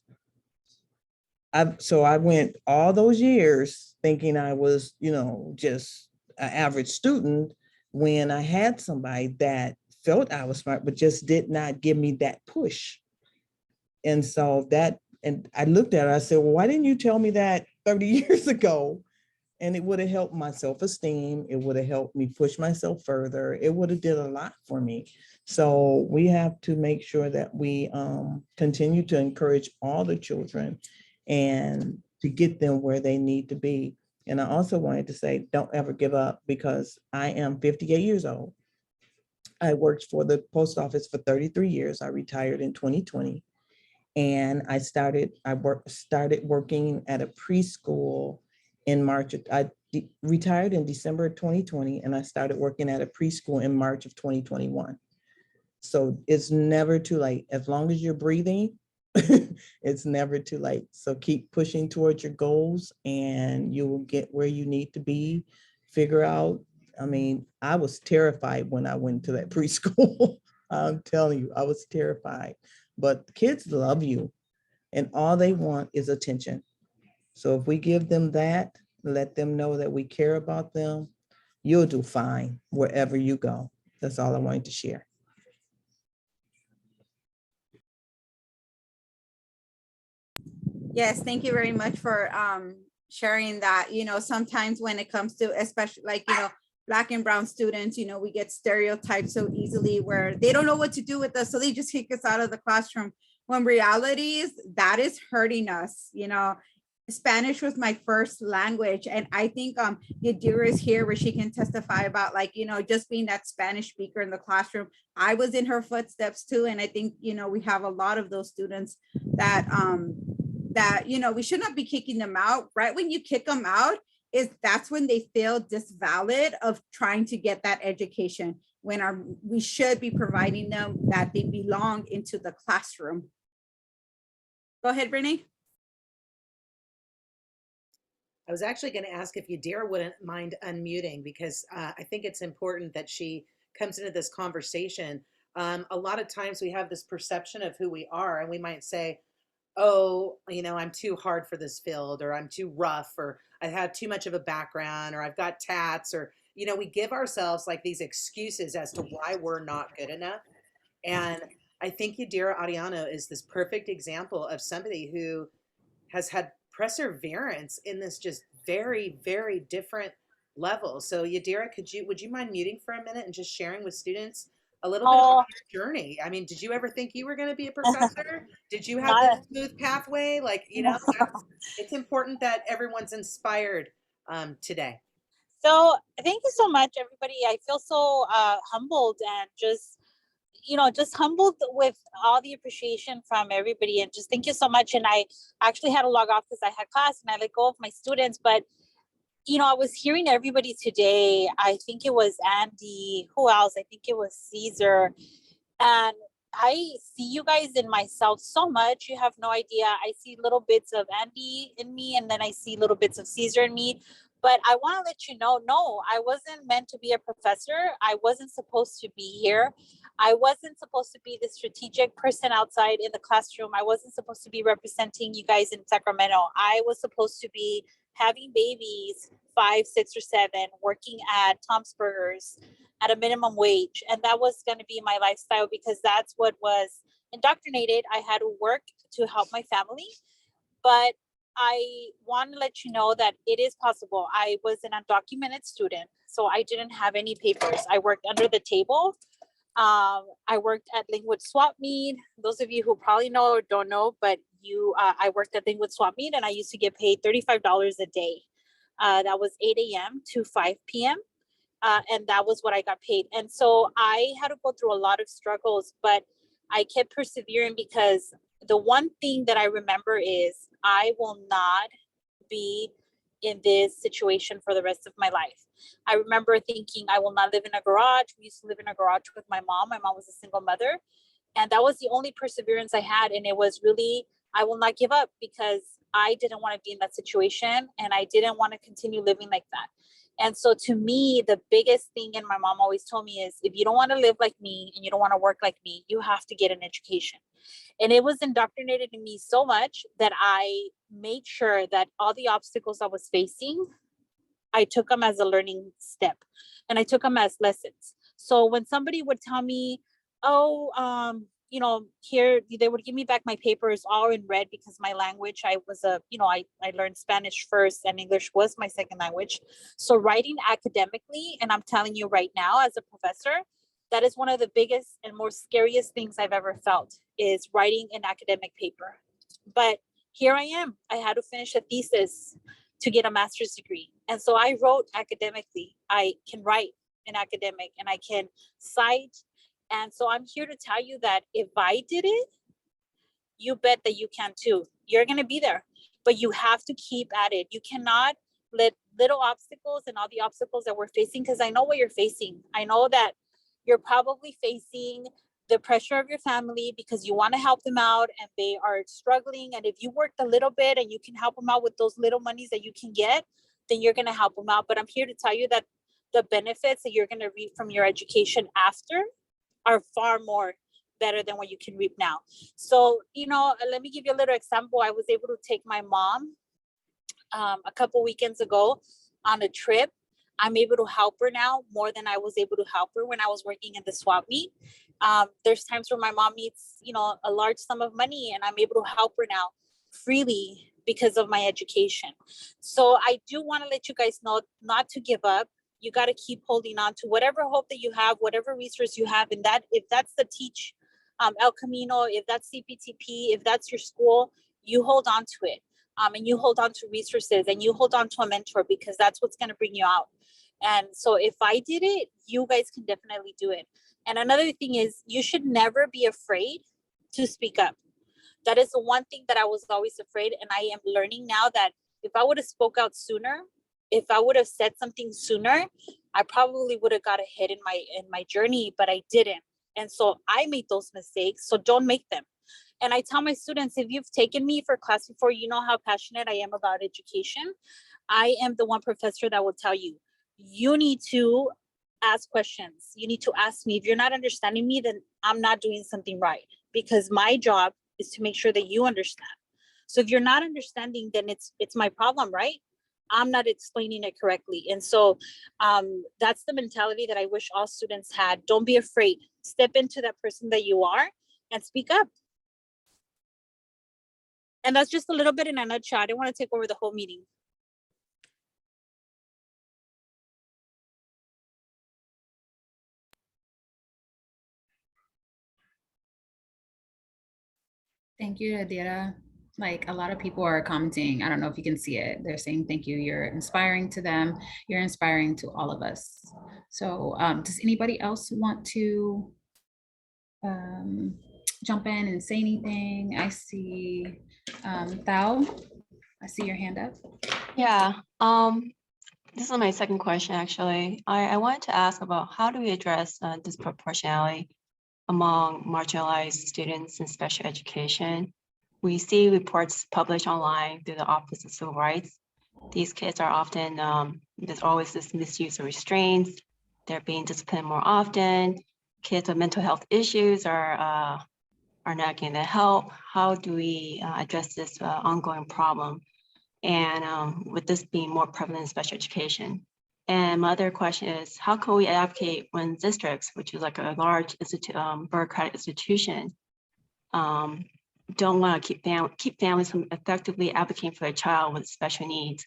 So I went all those years thinking I was, just an average student, when I had somebody that felt I was smart, but just did not give me that push. And so and I looked at her, I said, well, why didn't you tell me that 30 years ago? And it would have helped my self-esteem. It would have helped me push myself further. It would have did a lot for me. So we have to make sure that we continue to encourage all the children and to get them where they need to be. And I also wanted to say, don't ever give up, because I am 58 years old. I worked for the post office for 33 years. I retired in 2020. And I started working at a preschool in March. I retired in December 2020, and I started working at a preschool in March of 2021. So it's never too late. As long as you're breathing, it's never too late. So keep pushing towards your goals and you will get where you need to be. Figure out, I was terrified when I went to that preschool. I'm telling you, I was terrified. But kids love you and all they want is attention. So if we give them that, let them know that we care about them, you'll do fine wherever you go. That's all I wanted to share. Yes, thank you very much for sharing that. Sometimes when it comes to, especially Black and brown students, we get stereotyped so easily where they don't know what to do with us. So they just kick us out of the classroom. When reality is that is hurting us. Spanish was my first language. And I think Yadira is here where she can testify about just being that Spanish speaker in the classroom. I was in her footsteps too. And I think, we have a lot of those students that we should not be kicking them out. Right when you kick them out, that's when they feel disvalid of trying to get that education, when we should be providing them that they belong into the classroom. Go ahead, Brittany. I was actually going to ask if Yadira wouldn't mind unmuting, because I think it's important that she comes into this conversation. A lot of times we have this perception of who we are, and we might say, oh, I'm too hard for this field, or I'm too rough, or I have too much of a background, or I've got tats, or, we give ourselves these excuses as to why we're not good enough. And I think Yadira Arellano is this perfect example of somebody who has had perseverance in this just very, very different level. So Yadira, would you mind muting for a minute and just sharing with students a little bit about your journey? Did you ever think you were going to be a professor? Did you have this smooth pathway? It's important that everyone's inspired today. So thank you so much, everybody. I feel so humbled and just humbled with all the appreciation from everybody, and just thank you so much. And I actually had to log off because I had class and I let go of my students, but I was hearing everybody today. I think it was Andy, who else? I think it was Caesar. And I see you guys in myself so much. You have no idea. I see little bits of Andy in me, and then I see little bits of Caesar in me. But I want to let you know, no, I wasn't meant to be a professor. I wasn't supposed to be here. I wasn't supposed to be the strategic person outside in the classroom. I wasn't supposed to be representing you guys in Sacramento. I was supposed to be having babies, 5, 6, or 7, working at Tom's Burgers at a minimum wage. And that was going to be my lifestyle, because that's what was indoctrinated. I had to work to help my family. But I want to let you know that it is possible. I was an undocumented student, so I didn't have any papers. I worked under the table. I worked at Linwood Swap Meet. Those of you who probably know or don't know, but I worked at Linwood Swap Meet, and I used to get paid $35 a day. That was 8 a.m. to 5 p.m. And that was what I got paid. And so I had to go through a lot of struggles, but I kept persevering, because the one thing that I remember is I will not be in this situation for the rest of my life. I remember thinking I will not live in a garage. We used to live in a garage with my mom. My mom was a single mother. And that was the only perseverance I had. And it was really, I will not give up, because I didn't want to be in that situation, and I didn't want to continue living like that. And so to me, the biggest thing, and my mom always told me, is if you don't want to live like me and you don't want to work like me, you have to get an education. And it was indoctrinated in me so much that I made sure that all the obstacles I was facing, I took them as a learning step and I took them as lessons. So when somebody would tell me, oh, you know, here, they would give me back my papers all in red because my language, I learned Spanish first and English was my second language. So writing academically, and I'm telling you right now as a professor, that is one of the biggest and most scariest things I've ever felt, is writing an academic paper. But here I am. I had to finish a thesis to get a master's degree. And so I wrote academically. I can write an academic and I can cite. And so I'm here to tell you that if I did it, you bet that you can too. You're going to be there, but you have to keep at it. You cannot let little obstacles and all the obstacles that we're facing, because I know what you're facing. I know that you're probably facing the pressure of your family because you want to help them out and they are struggling. And if you worked a little bit and you can help them out with those little monies that you can get, then you're going to help them out. But I'm here to tell you that the benefits that you're going to reap from your education after are far more better than what you can reap now. So, you know, let me give you a little example. I was able to take my mom a couple weekends ago on a trip. I'm able to help her now more than I was able to help her when I was working in the swap meet. There's times where my mom needs, you know, a large sum of money and I'm able to help her now freely because of my education. So I do want to let you guys know not to give up. You got to keep holding on to whatever hope that you have, whatever resource you have. And that, if that's the Teach El Camino, if that's Cptp, if that's your school, you hold on to it. And you hold on to resources and you hold on to a mentor, because that's what's going to bring you out. And so if I did it, you guys can definitely do it. And another thing is, you should never be afraid to speak up. That is the one thing that I was always afraid. And I am learning now that if I would have spoke out sooner, if I would have said something sooner, I probably would have got ahead in my journey, but I didn't. And so I made those mistakes. So don't make them. And I tell my students, if you've taken me for class before, you know how passionate I am about education. I am the one professor that will tell you, you need to ask questions. You need to ask me. If you're not understanding me, then I'm not doing something right, because my job is to make sure that you understand. So if you're not understanding, then it's my problem, right? I'm not explaining it correctly. And so that's the mentality that I wish all students had. Don't be afraid. Step into that person that you are and speak up. And that's just a little bit in a nutshell. I didn't want to take over the whole meeting. Thank you, Adira. Like, a lot of people are commenting. I don't know if you can see it. They're saying thank you. You're inspiring to them. You're inspiring to all of us. So does anybody else want to jump in and say anything? I see Thao. I see your hand up. Yeah, this is my second question, actually. I wanted to ask about how do we address disproportionality among marginalized students in special education? We see reports published online through the Office of Civil Rights. These kids are often, there's always this misuse of restraints. They're being disciplined more often. Kids with mental health issues are not getting the help. How do we address this ongoing problem? And with this being more prevalent in special education. And my other question is, how can we advocate when districts, which is like a large bureaucratic institution, don't want to keep families from effectively advocating for a child with special needs?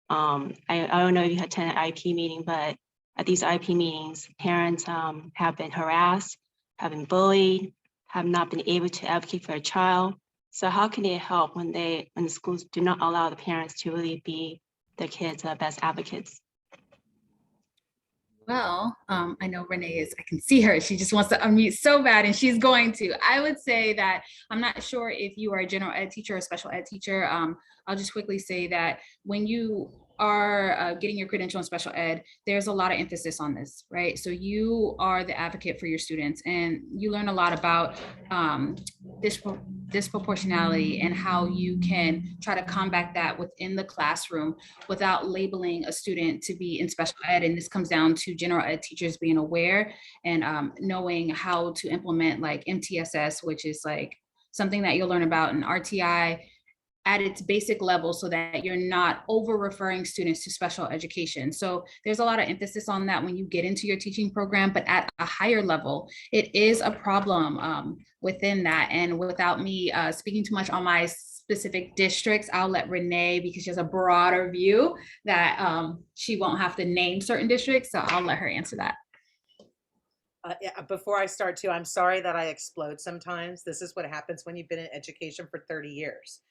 I don't know if you had attended an IP meeting, but at these IP meetings, parents have been harassed, have been bullied, have not been able to advocate for a child. So how can they help when the schools do not allow the parents to really be their kids' best advocates? Well, I know Renee is, I can see her. She just wants to unmute so bad, and she's going to. I would say that I'm not sure if you are a general ed teacher or a special ed teacher. I'll just quickly say that when you are getting your credential in special ed, there's a lot of emphasis on this, right? So you are the advocate for your students, and you learn a lot about disproportionality and how you can try to combat that within the classroom without labeling a student to be in special ed. And this comes down to general ed teachers being aware and knowing how to implement like MTSS, which is like something that you'll learn about in RTI at its basic level, so that you're not over referring students to special education. So there's a lot of emphasis on that when you get into your teaching program, but at a higher level, it is a problem within that. And without me speaking too much on my specific districts, I'll let Renee, because she has a broader view, that she won't have to name certain districts. So I'll let her answer that. Yeah, before I start too, I'm sorry that I explode sometimes. This is what happens when you've been in education for 30 years.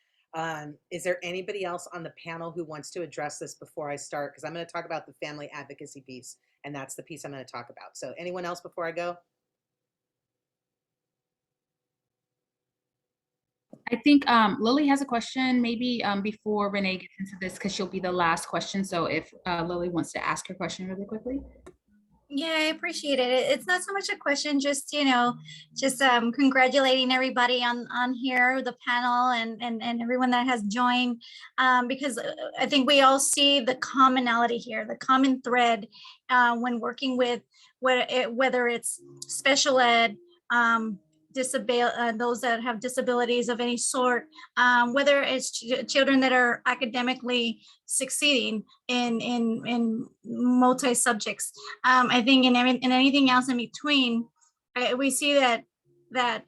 Is there anybody else on the panel who wants to address this before I start? Because I'm going to talk about the family advocacy piece, and that's the piece I'm going to talk about. So anyone else before I go? I think Lily has a question, maybe before Renee gets into this, because she'll be the last question. So if Lily wants to ask her question really quickly. Yeah, I appreciate it. It's not so much a question, just, you know, just congratulating everybody on here, the panel, and everyone that has joined, because I think we all see the commonality here, the common thread when working with whether it's special ed, those that have disabilities of any sort, whether it's children that are academically succeeding in multi subjects. I think in anything else in between, we see that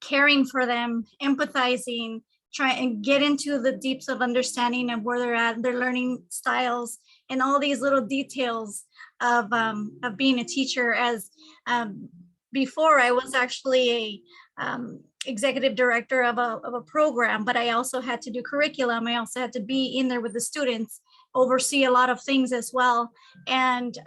caring for them, empathizing, try and get into the deeps of understanding of where they're at, their learning styles, and all these little details of being a teacher. As before, I was actually a executive director of a program, but I also had to do curriculum. I also had to be in there with the students, oversee a lot of things as well. And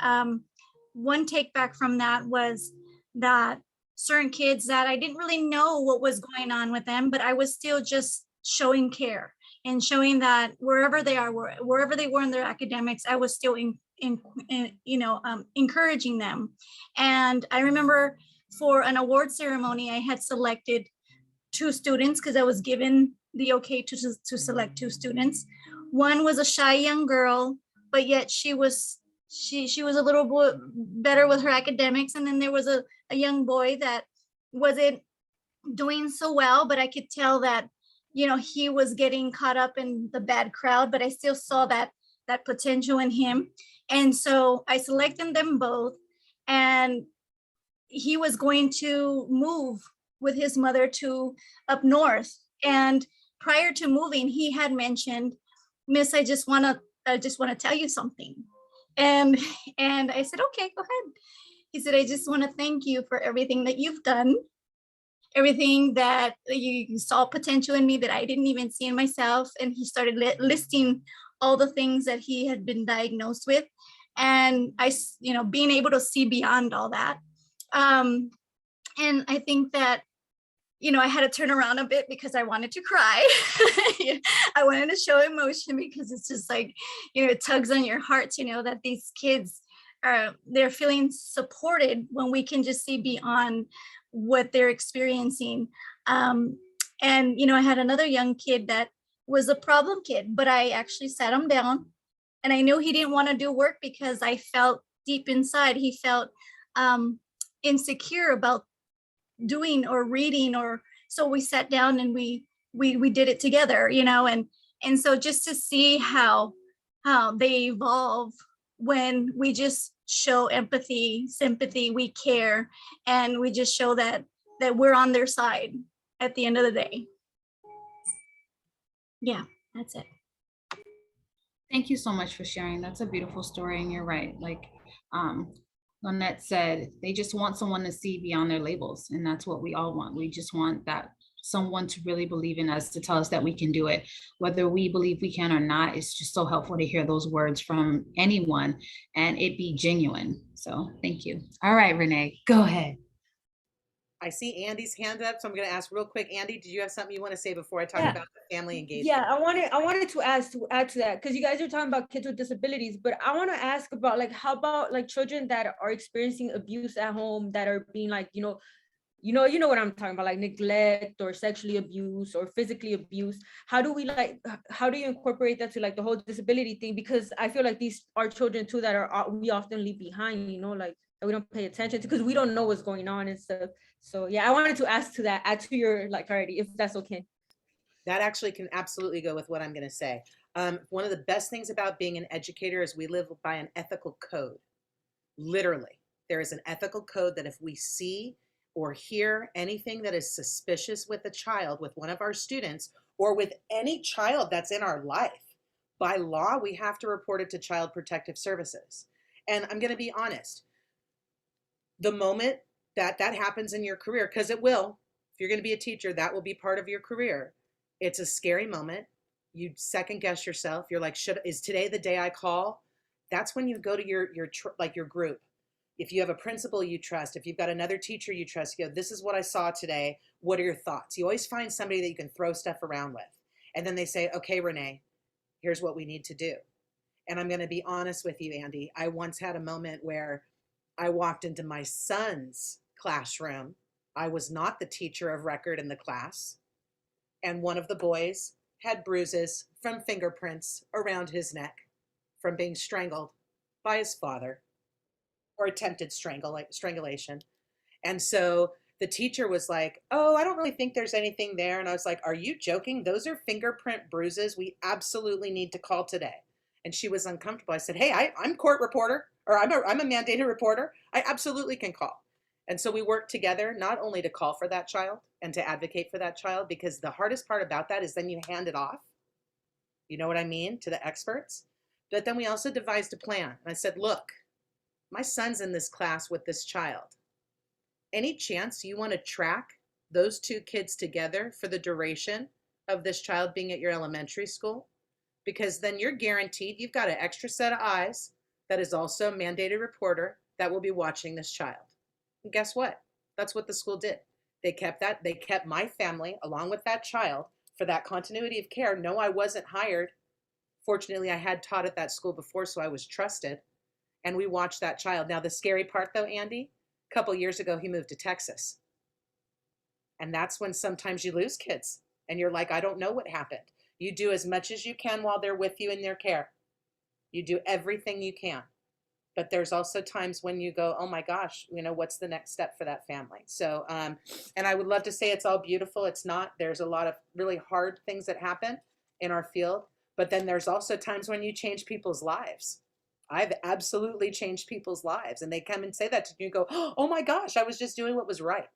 one take back from that was that certain kids that I didn't really know what was going on with them, but I was still just showing care and showing that wherever they are, wherever they were in their academics, I was still encouraging them. And I remember for an award ceremony, I had selected 2 students because I was given the okay to select 2 students. One was a shy young girl, but yet she was a little bit better with her academics. And then there was a young boy that wasn't doing so well, but I could tell that, you know, he was getting caught up in the bad crowd, but I still saw that potential in him. And so I selected them both, and he was going to move with his mother to up north. And prior to moving, he had mentioned, "Miss, I just want to tell you something." And I said, "Okay, go ahead." He said, "I just want to thank you for everything that you've done, everything that you saw potential in me that I didn't even see in myself." And he started listing all the things that he had been diagnosed with. And I, you know, being able to see beyond all that. And I think that, you know, I had to turn around a bit because I wanted to cry. I wanted to show emotion because it's just like, you know, it tugs on your heart to know that these kids they're feeling supported when we can just see beyond what they're experiencing. And, you know, I had another young kid that was a problem kid, but I actually sat him down, and I knew he didn't want to do work because I felt deep inside, he felt insecure about doing or reading, or so we sat down and we did it together, you know. And so just to see how they evolve when we just show empathy, sympathy, we care, and we just show that we're on their side at the end of the day. Yeah, that's it. Thank you so much for sharing. That's a beautiful story, and you're right. Like Lynette said, they just want someone to see beyond their labels, and that's what we all want. We just want that someone to really believe in us, to tell us that we can do it. Whether we believe we can or not, it's just so helpful to hear those words from anyone and it be genuine. So thank you. All right, Renee, go ahead. I see Andy's hand up, so I'm going to ask real quick. Andy, did you have something you want to say before I talk Yeah. about the family engagement? Yeah, I wanted to add to that, because you guys are talking about kids with disabilities, but I want to ask about, like, how about like children that are experiencing abuse at home, that are being, like, you know what I'm talking about, like neglect or sexually abused or physically abused. How do you incorporate that to, like, the whole disability thing? Because I feel like these are children too that we often leave behind, like, that we don't pay attention to because we don't know what's going on and stuff. So yeah, I wanted to add to your, like, already, if that's okay. That actually can absolutely go with what I'm going to say. One of the best things about being an educator is we live by an ethical code. Literally, there is an ethical code that if we see or hear anything that is suspicious with a child, with one of our students, or with any child that's in our life, by law, we have to report it to Child Protective Services. And I'm going to be honest, the moment that happens in your career, because it will, if you're going to be a teacher, that will be part of your career. It's a scary moment. You second guess yourself. You're like, is today the day I call? That's when you go to your group. If you have a principal you trust, if you've got another teacher you trust, you go, this is what I saw today. What are your thoughts? You always find somebody that you can throw stuff around with. And then they say, okay, Renee, here's what we need to do. And I'm going to be honest with you, Andy. I once had a moment where I walked into my son's classroom. I was not the teacher of record in the class. And one of the boys had bruises from fingerprints around his neck from being strangled by his father, or attempted strangulation. And so the teacher was like, oh, I don't really think there's anything there. And I was like, are you joking? Those are fingerprint bruises. We absolutely need to call today. And she was uncomfortable. I said, hey, I'm court reporter, or I'm a mandated reporter. I absolutely can call. And so we worked together, not only to call for that child and to advocate for that child, because the hardest part about that is then you hand it off, you know what I mean, to the experts. But then we also devised a plan. And I said, look, my son's in this class with this child. Any chance you want to track those two kids together for the duration of this child being at your elementary school? Because then you're guaranteed you've got an extra set of eyes that is also a mandated reporter that will be watching this child. And guess what? That's what the school did. They kept my family along with that child for that continuity of care. No, I wasn't hired. Fortunately, I had taught at that school before, so I was trusted. And we watched that child. Now, the scary part though, Andy, a couple years ago, he moved to Texas. And that's when sometimes you lose kids and you're like, I don't know what happened. You do as much as you can while they're with you in their care. You do everything you can. But there's also times when you go, oh my gosh, what's the next step for that family? So, and I would love to say it's all beautiful. It's not. There's a lot of really hard things that happen in our field. But then there's also times when you change people's lives. I've absolutely changed people's lives. And they come and say that to you and go, oh my gosh, I was just doing what was right,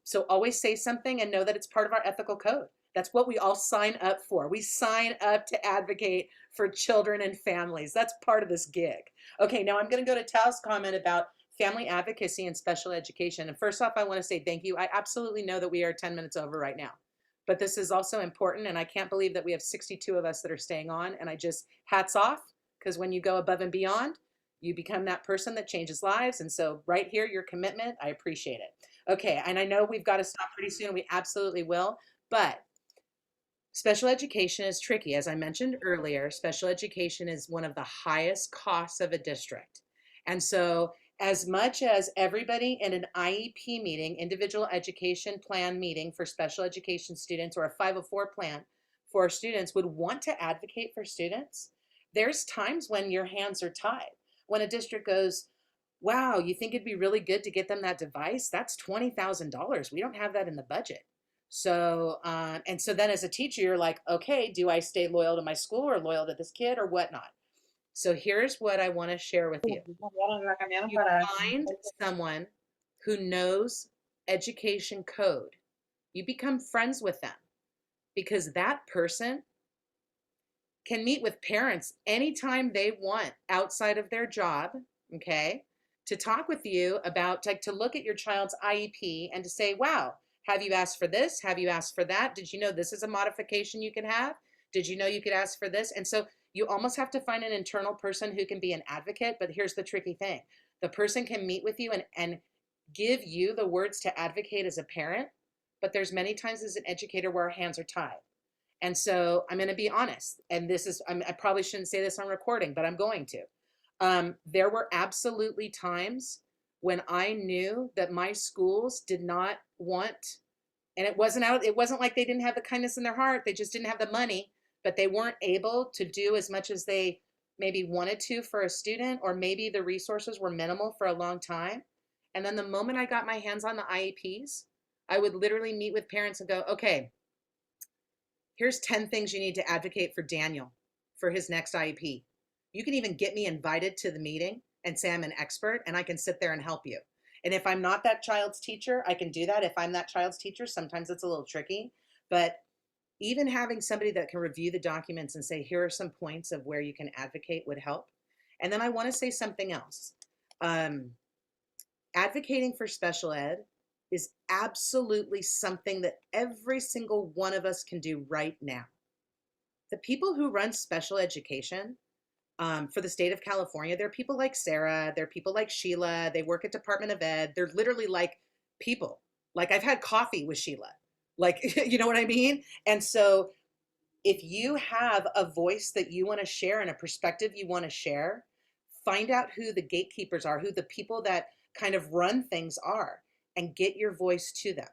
So always say something and know that it's part of our ethical code. That's what we all sign up for. We sign up to advocate for children and families. That's part of this gig. Okay, now I'm going to go to Tal's comment about family advocacy and special education. And first off, I want to say thank you. I absolutely know that we are 10 minutes over right now, but this is also important. And I can't believe that we have 62 of us that are staying on. And I just hats off, because when you go above and beyond, you become that person that changes lives. And so right here, your commitment, I appreciate it. Okay, and I know we've got to stop pretty soon. We absolutely will. But special education is tricky. As I mentioned earlier, special education is one of the highest costs of a district. And so as much as everybody in an IEP meeting, individual education plan meeting for special education students, or a 504 plan for students, would want to advocate for students, there's times when your hands are tied. When a district goes, wow, you think it'd be really good to get them that device? That's $20,000. We don't have that in the budget. So, and so then as a teacher, you're like, okay, do I stay loyal to my school or loyal to this kid or whatnot? So here's what I want to share with you. You find someone who knows education code. You become friends with them, because that person can meet with parents anytime they want outside of their job, okay, to talk with you about, to look at your child's IEP and to say, wow, have you asked for this? Have you asked for that? Did you know this is a modification you can have? Did you know you could ask for this? And so you almost have to find an internal person who can be an advocate. But here's the tricky thing. The person can meet with you and give you the words to advocate as a parent, but there's many times as an educator where our hands are tied. And so I'm going to be honest, and this is, I probably shouldn't say this on recording, but I'm going to. There were absolutely times when I knew that my schools did not want, and it wasn't like they didn't have the kindness in their heart, they just didn't have the money, but they weren't able to do as much as they maybe wanted to for a student, or maybe the resources were minimal for a long time. And then the moment I got my hands on the IEPs, I would literally meet with parents and go, okay, here's 10 things you need to advocate for Daniel for his next IEP. You can even get me invited to the meeting and say I'm an expert, and I can sit there and help you. And if I'm not that child's teacher, I can do that. If I'm that child's teacher, sometimes it's a little tricky, but even having somebody that can review the documents and say, here are some points of where you can advocate would help. And then I want to say something else. Advocating for special ed is absolutely something that every single one of us can do right now. The people who run special education for the state of California, there are people like Sarah, there are people like Sheila, they work at Department of Ed. They're literally like people. Like, I've had coffee with Sheila. Like, you know what I mean? And so if you have a voice that you want to share and a perspective you want to share, find out who the gatekeepers are, who the people that kind of run things are, and get your voice to them.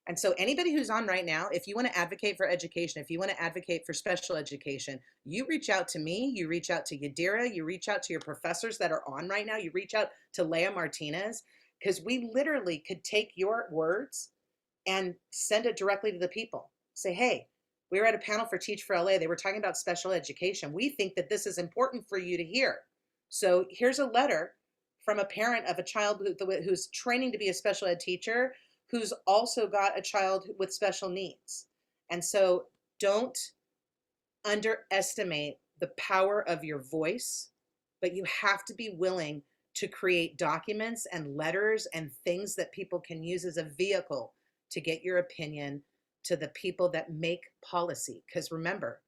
And so anybody who's on right now, if you want to advocate for education, if you want to advocate for special education, you reach out to me, you reach out to Yadira, you reach out to your professors that are on right now, you reach out to Leah Martinez, because we literally could take your words and send it directly to the people. Say, hey, we were at a panel for Teach for LA. They were talking about special education. We think that this is important for you to hear. So here's a letter from a parent of a child who's training to be a special ed teacher, who's also got a child with special needs. And so don't underestimate the power of your voice, but you have to be willing to create documents and letters and things that people can use as a vehicle to get your opinion to the people that make policy. Because remember,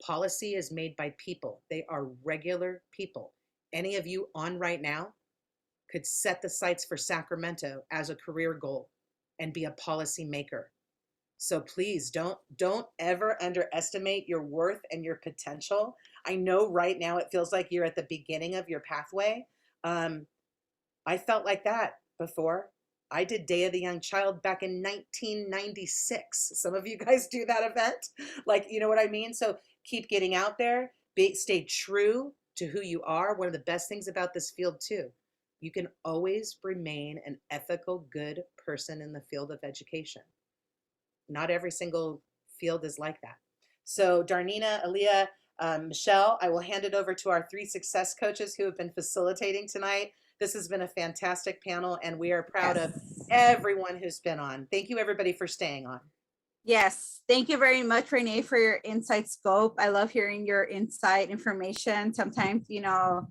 policy is made by people. They are regular people. Any of you on right now could set the sights for Sacramento as a career goal and be a policy maker. So please don't ever underestimate your worth and your potential. I know right now it feels like you're at the beginning of your pathway. I felt like that before. I did Day of the Young Child back in 1996. Some of you guys do that event. Like, you know what I mean? So keep getting out there, stay true to who you are. One of the best things about this field too, you can always remain an ethical, good person in the field of education. Not every single field is like that. So Darneanna, Alia, Michelle, I will hand it over to our 3 success coaches who have been facilitating tonight. This has been a fantastic panel, and we are proud of everyone who's been on. Thank you, everybody, for staying on. Yes, thank you very much, Renee, for your insight scope. I love hearing your insight information. Sometimes, you know,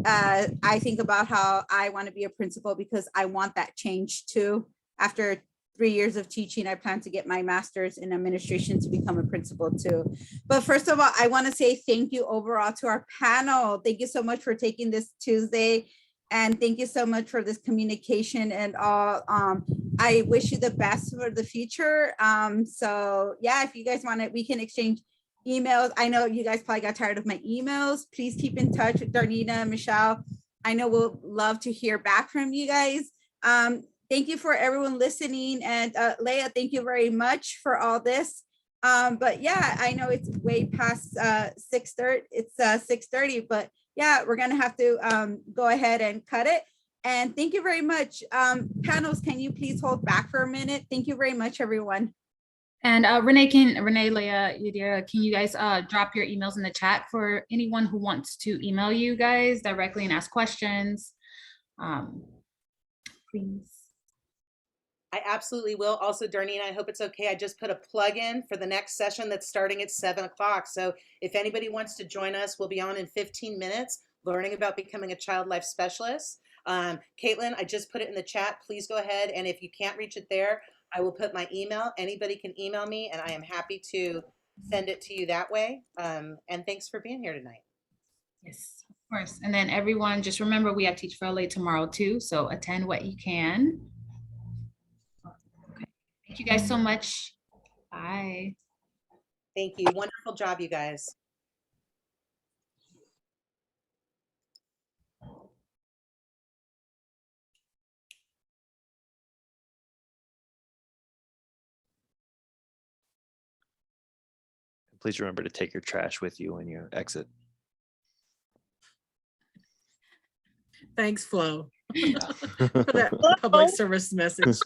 I think about how I want to be a principal because I want that change too. After 3 years of teaching, I plan to get my master's in administration to become a principal too. But first of all, I want to say thank you overall to our panel. Thank you so much for taking this Tuesday. And thank you so much for this communication and all. I wish you the best for the future. So yeah, if you guys want it, we can exchange emails. I know you guys probably got tired of my emails. Please keep in touch with Darneanna, Michelle. I know we'll love to hear back from you guys. Thank you for everyone listening. And Leah, thank you very much for all this. But yeah, I know it's way past 6:30. It's 6:30, but yeah, we're gonna have to go ahead and cut it. And thank you very much. Panels, can you please hold back for a minute? Thank you very much, everyone. And Renee, Leah, Yadira, can you guys drop your emails in the chat for anyone who wants to email you guys directly and ask questions? Please. I absolutely will. Also, Darneanna, I hope it's okay. I just put a plug in for the next session that's starting at 7 o'clock. So if anybody wants to join us, we'll be on in 15 minutes learning about becoming a child life specialist. Caitlin, I just put it in the chat. Please go ahead. And if you can't reach it there, I will put my email. Anybody can email me and I am happy to send it to you that way. And thanks for being here tonight. Yes, of course. And then everyone, just remember we have Teach for LA tomorrow too. So attend what you can. Thank you guys so much. Bye. Thank you. Wonderful job, you guys. Please remember to take your trash with you when you exit. Thanks, Flo, for that public service message.